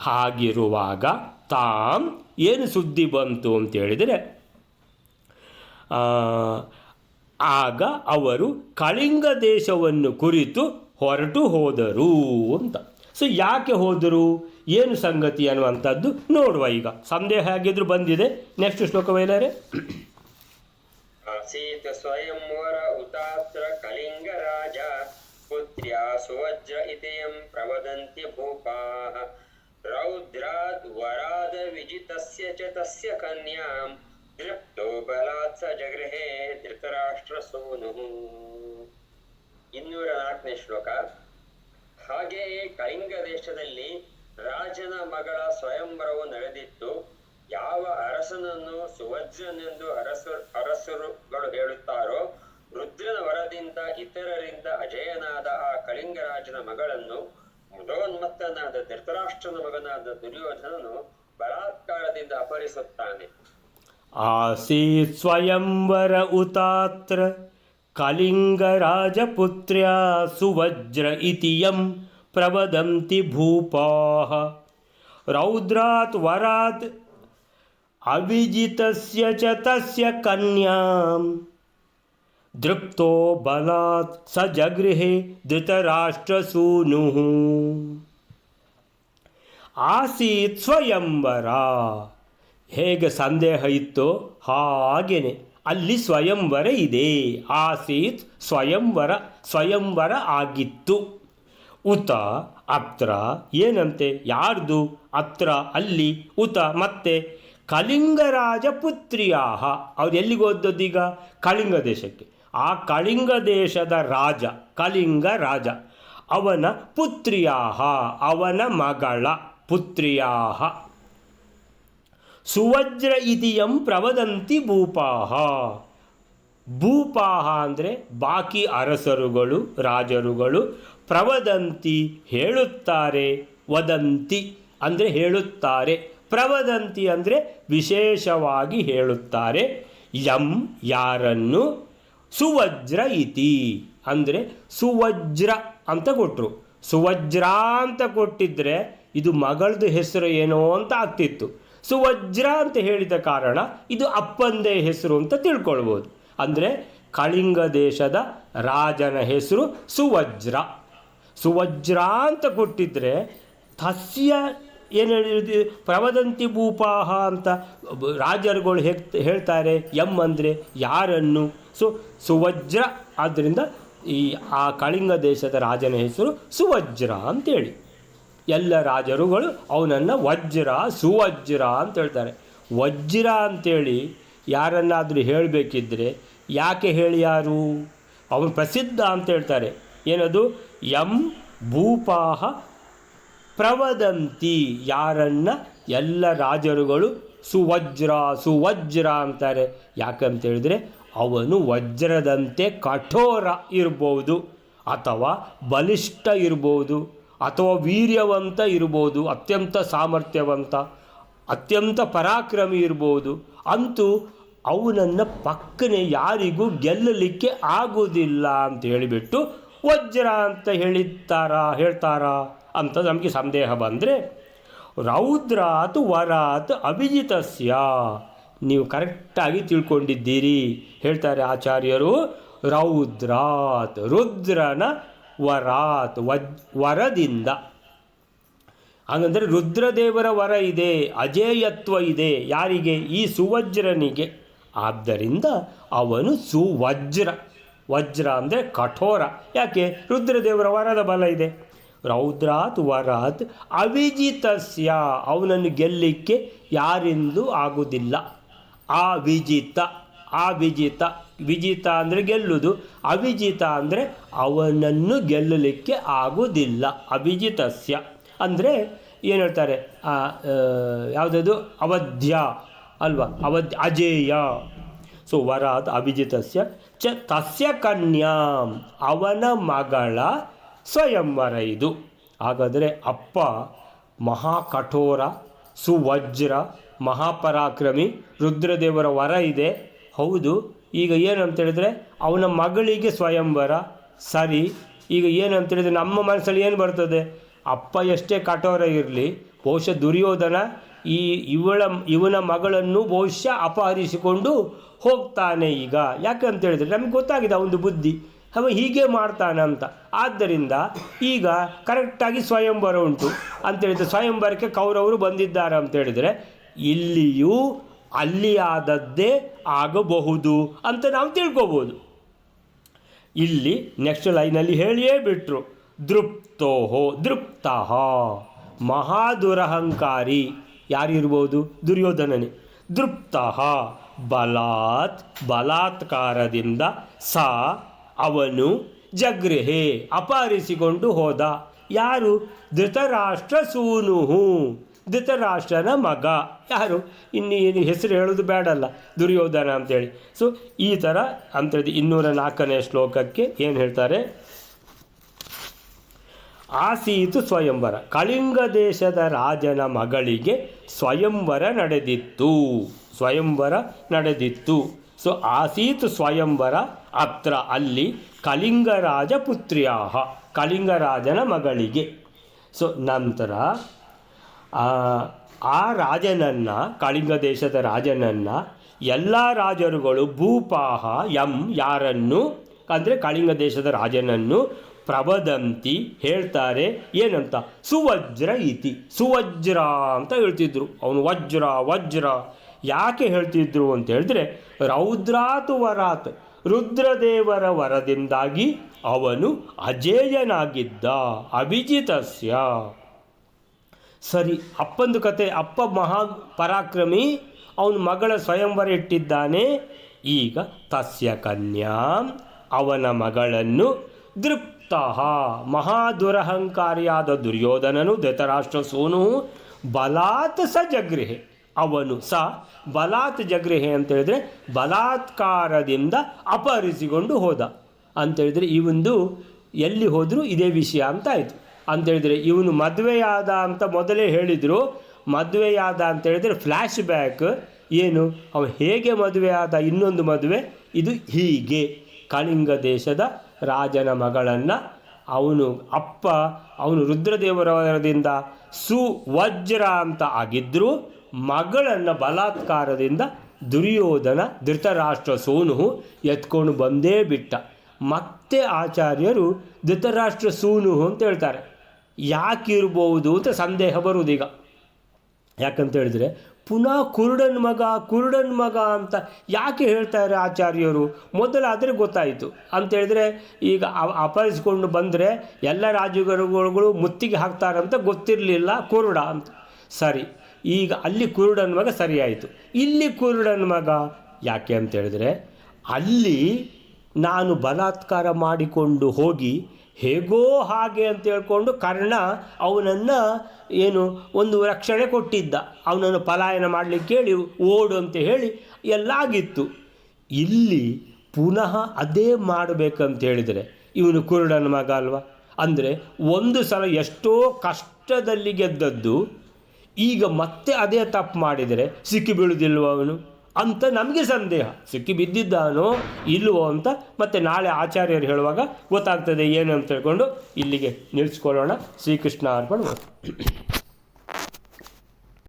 ಹಾಗಿರುವಾಗ ತಾಮ್ ಏನು ಸುದ್ದಿ ಬಂತು ಅಂತೇಳಿದರೆ, ಆಗ ಅವರು ಕಳಿಂಗ ದೇಶವನ್ನು ಕುರಿತು ಹೊರಟು ಹೋದರು ಅಂತ. ಸೊ ಯಾಕೆ ಹೋದರು, ಏನು ಸಂಗತಿ ಅನ್ನುವಂಥದ್ದು ನೋಡುವ. ಈಗ ಸಂದೇಹ ಆಗಿದ್ರು ಬಂದಿದೆ. ನೆಕ್ಸ್ಟ್ ಶ್ಲೋಕ ಬೈಲಾರೆ. ಆಸೀತ್ ಸ್ವಯಂವರ ಉತಾತ್ರ ಕಳಿಂಗ ರಾಜ ಪುತ್ರ್ಯ ಸುವಜ್ರ ಇತಿಯಂ ಪ್ರವದಂತಿ ಭೂಪಾಃ ರೌದ್ರಾದ್ ವರಾದ ವಿಜಿತಸ್ಯ ಚ ತಸ್ಯ ಕನ್ಯಾಂ ದೃಪ್ತೋ ಬಲಾತ್ ಸ ಜಗೃಹೇ ಧೃತರಾಷ್ಟ್ರ ಸೂನುಃ. 204ನೇ ಶ್ಲೋಕ. ಹಾಗೆಯೇ ಕಳಿಂಗ ದೇಶದಲ್ಲಿ ರಾಜನ ಮಗಳ ಸ್ವಯಂವರವು ನಡೆದಿತ್ತು. ಯಾವ ಅರಸನನ್ನು ಸುವಜ್ರನೆಂದು ಅರಸರುಗಳು ಹೇಳುತ್ತಾರೋ, ರುದ್ರನ ವರದಿಂದ ಇತರರಿಂದ ಅಜಯನಾದ ಆ ಕಳಿಂಗರಾಜನ ಮಗಳನ್ನು ಮೃದೋನ್ಮತ್ತನಾದ ಧೃತರಾಷ್ಟ್ರನ ಮಗನಾದ ದುರ್ಯೋಧನನು ಬಲಾತ್ಕಾರದಿಂದ ಅಪಹರಿಸುತ್ತಾನೆ. ಆಸೀತ್ ಸ್ವಯಂವರ ಉತಾತ್ರ ಕಳಿಂಗರಾಜಪುತ್ರ್ಯ ಸುವಜ್ರ ಇತಿಯಂ ಪ್ರವದಂತಿ ಭೂಪಾಃ ರೌದ್ರಾತ್ ವರಾತ್ ಅವಿಜಿತಸ್ಯ ಚ ತಸ್ಯ ಕನ್ಯಾಂ ದೃಪ್ತೋ ಬಲಾತ್ ಸ ಜಗೃಹೇ ಧೃತರಾಷ್ಟ್ರಸೂನುಃ. ಆಸೀತ್ ಸ್ವಯಂವರ. ಹೇಗೆ ಸಂದೇಹ ಇತ್ತೋ ಹಾಗೇನೆ ಅಲ್ಲಿ ಸ್ವಯಂವರ ಇದೆ. ಆಸೀತ್ ಸ್ವಯಂವರ ಆಗಿತ್ತು. ಉತ ಅತ್ರ ಏನಂತೆ, ಯಾರ್ದು? ಅತ್ರ ಅಲ್ಲಿ, ಉತ ಮತ್ತೆ ಕಳಿಂಗರಾಜ ಪುತ್ರಿಯಾಹ. ಅವ್ರು ಎಲ್ಲಿಗೆ ಹೋದದ್ದೀಗ? ಕಳಿಂಗ ದೇಶಕ್ಕೆ. ಆ ಕಳಿಂಗ ದೇಶದ ರಾಜ, ಕಳಿಂಗ ರಾಜ, ಅವನ ಪುತ್ರಿಯಾಹ, ಅವನ ಮಗಳ ಪುತ್ರಿಯಾಹ. ಸುವಜ್ರ ಇತಿಯಂ ಪ್ರವದಂತಿ ಭೂಪಾಹ. ಭೂಪಾಹ ಅಂದರೆ ಬಾಕಿ ಅರಸರುಗಳು, ರಾಜರುಗಳು. ಪ್ರವದಂತಿ ಹೇಳುತ್ತಾರೆ, ವದಂತಿ ಅಂದರೆ ಹೇಳುತ್ತಾರೆ, ಪ್ರವದಂತಿ ಅಂದರೆ ವಿಶೇಷವಾಗಿ ಹೇಳುತ್ತಾರೆ. ಯಂ ಯಾರನ್ನು, ಸುವಜ್ರ ಇತಿ ಅಂದರೆ ಸುವಜ್ರ ಅಂತ ಕೊಟ್ಟರು. ಸುವಜ್ರ ಅಂತ ಕೊಟ್ಟಿದ್ದರೆ ಇದು ಮಗಳದು ಹೆಸರು ಏನೋ ಅಂತ ಆಗ್ತಿತ್ತು. ಸುವಜ್ರ ಅಂತ ಹೇಳಿದ ಕಾರಣ ಇದು ಅಪ್ಪಂದೇ ಹೆಸರು ಅಂತ ತಿಳ್ಕೊಳ್ಬೋದು. ಅಂದರೆ ಕಳಿಂಗ ದೇಶದ ರಾಜನ ಹೆಸರು ಸುವಜ್ರ. ಸುವಜ್ರ ಅಂತ ಕೊಟ್ಟಿದ್ದರೆ ತಸ್ಯ ಏನು ಹೇಳಿದ ಪ್ರವದಂತಿ ಭೂಪಾಹ ಅಂತ ರಾಜರುಗಳು ಹೇಳ್ತಾರೆ. ಎಂ ಅಂದರೆ ಯಾರನ್ನು. ಸುವಜ್ರ ಆದ್ದರಿಂದ ಆ ಕಳಿಂಗ ದೇಶದ ರಾಜನ ಹೆಸರು ಸುವಜ್ರ ಅಂತೇಳಿ. ಎಲ್ಲ ರಾಜರುಗಳು ಅವನನ್ನು ವಜ್ರ ಸುವಜ್ರ ಅಂತ ಹೇಳ್ತಾರೆ. ವಜ್ರ ಅಂತೇಳಿ ಯಾರನ್ನಾದರೂ ಹೇಳಬೇಕಿದ್ರೆ ಯಾಕೆ ಹೇಳಿ ಯಾರು ಅವನು ಪ್ರಸಿದ್ಧ ಅಂತ ಹೇಳ್ತಾರೆ. ಏನದು, ಎಂ ಭೂಪಾಹ ಪ್ರವದಂತಿ ಯಾರನ್ನ ಎಲ್ಲ ರಾಜರುಗಳು ಸುವಜ್ರ ಸುವಜ್ರ ಅಂತಾರೆ. ಯಾಕಂತೇಳಿದರೆ ಅವನು ವಜ್ರದಂತೆ ಕಠೋರ ಇರ್ಬೋದು, ಅಥವಾ ಬಲಿಷ್ಠ ಇರ್ಬೋದು, ಅಥವಾ ವೀರ್ಯವಂತ ಇರ್ಬೋದು, ಅತ್ಯಂತ ಸಾಮರ್ಥ್ಯವಂತ, ಅತ್ಯಂತ ಪರಾಕ್ರಮಿ ಇರ್ಬೋದು. ಅಂತೂ ಅವನನ್ನು ಪಕ್ಕನೆ ಯಾರಿಗೂ ಗೆಲ್ಲಲಿಕ್ಕೆ ಆಗುವುದಿಲ್ಲ ಅಂತ ಹೇಳಿಬಿಟ್ಟು ವಜ್ರ ಅಂತ ಹೇಳ್ತಾರಾ ಅಂತ ನಮಗೆ ಸಂದೇಹ ಬಂದರೆ, ರೌದ್ರಾತ್ ವರಾತ್ ಅಭಿಜಿತಸ್ಯ ನೀವು ಕರೆಕ್ಟಾಗಿ ತಿಳ್ಕೊಂಡಿದ್ದೀರಿ ಹೇಳ್ತಾರೆ ಆಚಾರ್ಯರು. ರೌದ್ರಾತ್ ರುದ್ರನ ವರಾತ್ ವರದಿಂದ, ಹಾಗಂದರೆ ರುದ್ರದೇವರ ವರ ಇದೆ, ಅಜೇಯತ್ವ ಇದೆ. ಯಾರಿಗೆ? ಈ ಸುವಜ್ರನಿಗೆ. ಆದ್ದರಿಂದ ಅವನು ಸುವಜ್ರ. ವಜ್ರ ಅಂದರೆ ಕಠೋರ. ಯಾಕೆ? ರುದ್ರದೇವರ ವರದ ಬಲ ಇದೆ. ರೌದ್ರಾತ್ ವರಾತ್ ಅವಿಜಿತಸ್ಯ ಅವನನ್ನು ಗೆಲ್ಲಲಿಕ್ಕೆ ಯಾರಿಂದಲೂ ಆಗುವುದಿಲ್ಲ. ಅವಿಜಿತ ವಿಜಿತ ಅಂದರೆ ಗೆಲ್ಲುವುದು, ಅವಿಜಿತ ಅಂದರೆ ಅವನನ್ನು ಗೆಲ್ಲಲಿಕ್ಕೆ ಆಗುವುದಿಲ್ಲ. ಅವಿಜಿತಸ್ಯ ಅಂದರೆ ಏನು ಹೇಳ್ತಾರೆ, ಯಾವುದದು ಅವಧ್ಯ ಅಲ್ವಾ, ಅಜೇಯ. ವರಾತ್ ಅಭಿಜಿತಸ್ಯ ತಸ್ಯ ಕನ್ಯಾಂ ಅವನ ಮಗಳ ಸ್ವಯಂವರ ಇದು. ಹಾಗಾದರೆ ಅಪ್ಪ ಮಹಾಕಠೋರ, ಸುವಜ್ರ, ಮಹಾಪರಾಕ್ರಮಿ, ರುದ್ರದೇವರ ವರ ಇದೆ. ಹೌದು. ಈಗ ಏನಂತೇಳಿದರೆ ಅವನ ಮಗಳಿಗೆ ಸ್ವಯಂವರ. ಸರಿ. ಈಗ ಏನಂತೇಳಿದರೆ ನಮ್ಮ ಮನಸ್ಸಲ್ಲಿ ಏನು ಬರ್ತದೆ, ಅಪ್ಪ ಎಷ್ಟೇ ಕಠೋರ ಇರಲಿ, ಬಹುಶಃ ದುರ್ಯೋಧನ ಇವನ ಮಗಳನ್ನು ಬಹುಶಃ ಅಪಹರಿಸಿಕೊಂಡು ಹೋಗ್ತಾನೆ ಈಗ. ಯಾಕಂತೇಳಿದರೆ ನಮಗೆ ಗೊತ್ತಾಗಿದೆ ಅವನದು ಬುದ್ಧಿ, ಅವ ಹೀಗೆ ಮಾಡ್ತಾನೆ ಅಂತ. ಆದ್ದರಿಂದ ಈಗ ಕರೆಕ್ಟಾಗಿ ಸ್ವಯಂವರ ಉಂಟು ಅಂತೇಳಿದರೆ ಸ್ವಯಂವರಕ್ಕೆ ಕೌರವರು ಬಂದಿದ್ದಾರೆ ಅಂತೇಳಿದರೆ ಇಲ್ಲಿಯೂ ಅಲ್ಲಿ ಆದದ್ದೇ ಆಗಬಹುದು ಅಂತ ನಾವು ತಿಳ್ಕೊಬೋದು. ಇಲ್ಲಿ ನೆಕ್ಸ್ಟ್ ಲೈನಲ್ಲಿ ಹೇಳಿಯೇ ಬಿಟ್ಟರು, ದೃಪ್ತಃ ಮಹಾದುರಹಂಕಾರಿ ಯಾರಿರ್ಬೋದು? ದುರ್ಯೋಧನನೇ. ದೃಪ್ತಃ ಬಲಾತ್ಕಾರದಿಂದ ಅವನು ಜಗೃಹೆ ಅಪಹರಿಸಿಕೊಂಡು ಹೋದ. ಯಾರು? ಧೃತರಾಷ್ಟ್ರ ಸೂನುಹು ಧೃತರಾಷ್ಟ್ರನ ಮಗ. ಯಾರು? ಇನ್ನೇನು ಹೆಸರು ಹೇಳೋದು ಬೇಡಲ್ಲ, ದುರ್ಯೋಧನ ಅಂತೇಳಿ. ಈ ಥರ ಅಂತೇಳಿ 204ನೇ ಶ್ಲೋಕಕ್ಕೆ ಏನು ಹೇಳ್ತಾರೆ, ಆಸೀತು ಸ್ವಯಂವರ ಕಳಿಂಗ ದೇಶದ ರಾಜನ ಮಗಳಿಗೆ ಸ್ವಯಂವರ ನಡೆದಿತ್ತು. ಆಸೀತು ಸ್ವಯಂವರ ಅತ್ರ ಅಲ್ಲಿ ಕಳಿಂಗರಾಜ ಪುತ್ರ್ಯಾಹ ಕಳಿಂಗರಾಜನ ಮಗಳಿಗೆ. ನಂತರ ಆ ರಾಜನನ್ನು, ಕಳಿಂಗ ದೇಶದ ರಾಜನನ್ನು ಎಲ್ಲ ರಾಜರುಗಳು ಭೂಪಾಹ ಯಾರನ್ನು ಅಂದರೆ ಕಳಿಂಗ ದೇಶದ ರಾಜನನ್ನು ಪ್ರವದಂತಿ ಹೇಳ್ತಾರೆ. ಏನಂತ? ಸುವಜ್ರ ಇತಿ ಸುವಜ್ರ ಅಂತ ಹೇಳ್ತಿದ್ರು. ಅವನು ವಜ್ರ ಯಾಕೆ ಹೇಳ್ತಿದ್ರು ಅಂತ ಹೇಳಿದ್ರೆ, ರೌದ್ರಾತು ವರಾತ್ ರುದ್ರದೇವರ ವರದಿಂದಾಗಿ ಅವನು ಅಜೇಯನಾಗಿದ್ದ. ಅಭಿಜಿತಸ್ಯ. ಸರಿ, ಅಪ್ಪಂದು ಕತೆ. ಅಪ್ಪ ಮಹಾ ಪರಾಕ್ರಮಿ, ಅವನ ಮಗಳ ಸ್ವಯಂವರ ಇಟ್ಟಿದ್ದಾನೆ. ಈಗ ತಸ್ಯ ಕನ್ಯಾಂ ಅವನ ಮಗಳನ್ನು ದೃಪ್ತಃ ಮಹಾದುರಹಂಕಾರಿಯಾದ ದುರ್ಯೋಧನನು ಧೃತರಾಷ್ಟ್ರ ಸೂನು ಬಲಾತ್ ಜಗೃಹೆ ಅವನು ಬಲಾತ್ ಜಗೃಹೆ ಅಂತೇಳಿದರೆ ಬಲಾತ್ಕಾರದಿಂದ ಅಪಹರಿಸಿಕೊಂಡು ಹೋದ ಅಂತೇಳಿದರೆ ಇವನು ಎಲ್ಲಿ ಹೋದರೂ ಇದೇ ವಿಷಯ ಅಂತ ಆಯಿತು. ಅಂತೇಳಿದರೆ ಇವನು ಮದುವೆಯಾದ ಅಂತ ಮೊದಲೇ ಹೇಳಿದರು, ಮದುವೆಯಾದ ಅಂತೇಳಿದರೆ ಫ್ಲ್ಯಾಶ್ ಬ್ಯಾಕ್ ಏನು, ಅವನು ಹೇಗೆ ಮದುವೆ ಆದ, ಇನ್ನೊಂದು ಮದುವೆ ಇದು ಹೀಗೆ. ಕಳಿಂಗ ದೇಶದ ರಾಜನ ಮಗಳನ್ನು ಅವನು ರುದ್ರದೇವರದಿಂದ ಸುವಜ್ರ ಅಂತ ಆಗಿದ್ದರೂ ಮಗಳನ್ನು ಬಲಾತ್ಕಾರದಿಂದ ದುರ್ಯೋಧನ ಧೃತರಾಷ್ಟ್ರ ಸೂನು ಎತ್ಕೊಂಡು ಬಂದೇ ಬಿಟ್ಟ. ಮತ್ತೆ ಆಚಾರ್ಯರು ಧೃತರಾಷ್ಟ್ರ ಸೂನು ಅಂತ ಹೇಳ್ತಾರೆ. ಯಾಕಿರ್ಬೋದು ಅಂತ ಸಂದೇಹ ಬರುವುದೀಗ. ಯಾಕಂತ ಹೇಳಿದರೆ ಪುನಃ ಕುರುಡನ ಮಗ ಅಂತ ಯಾಕೆ ಹೇಳ್ತಾರೆ ಆಚಾರ್ಯರು? ಮೊದಲಾದರೆ ಗೊತ್ತಾಯಿತು ಅಂತೇಳಿದರೆ, ಈಗ ಅಪಹರಿಸ್ಕೊಂಡು ಬಂದರೆ ಎಲ್ಲ ರಾಜಗುರುಗಳು ಮುತ್ತಿಗೆ ಹಾಕ್ತಾರಂತ ಗೊತ್ತಿರಲಿಲ್ಲ ಕುರುಡ ಅಂತ. ಸರಿ, ಈಗ ಅಲ್ಲಿ ಕುರುಡನ ಮಗ ಸರಿಯಾಯಿತು. ಇಲ್ಲಿ ಕುರುಡನ ಮಗ ಯಾಕೆ ಅಂತೇಳಿದರೆ, ಅಲ್ಲಿ ನಾನು ಬಲಾತ್ಕಾರ ಮಾಡಿಕೊಂಡು ಹೋಗಿ ಹೇಗೋ ಹಾಗೆ ಅಂತ ಹೇಳ್ಕೊಂಡು ಕರ್ಣ ಅವನನ್ನು ಒಂದು ರಕ್ಷಣೆ ಕೊಟ್ಟಿದ್ದ, ಅವನನ್ನು ಪಲಾಯನ ಮಾಡಲಿಕ್ಕೆ ಹೇಳಿ ಓಡು ಅಂತ ಹೇಳಿ ಎಲ್ಲ ಆಗಿತ್ತು. ಇಲ್ಲಿ ಪುನಃ ಅದೇ ಮಾಡಬೇಕಂತ ಹೇಳಿದರೆ ಇವನು ಕುರುಡನ ಮಗ ಅಲ್ವಾ? ಅಂದರೆ ಒಂದು ಸಲ ಎಷ್ಟೋ ಕಷ್ಟದಲ್ಲಿ ಗೆದ್ದದ್ದು, ಈಗ ಮತ್ತೆ ಅದೇ ತಪ್ಪು ಮಾಡಿದರೆ ಸಿಕ್ಕಿ ಬೀಳುವುದಿಲ್ವ ಅವನು ಅಂತ ನಮಗೆ ಸಂದೇಹ. ಸಿಕ್ಕಿ ಬಿದ್ದಿದ್ದಾನೋ ಇಲ್ವೋ ಅಂತ ಮತ್ತೆ ನಾಳೆ ಆಚಾರ್ಯರು ಹೇಳುವಾಗ ಗೊತ್ತಾಗ್ತದೆ ಏನು ಅಂತ ಹೇಳ್ಕೊಂಡು ಇಲ್ಲಿಗೆ ನಿಲ್ಲಿಸ್ಕೊಳ್ಳೋಣ. ಶ್ರೀಕೃಷ್ಣ ಅರ್ಪಣ.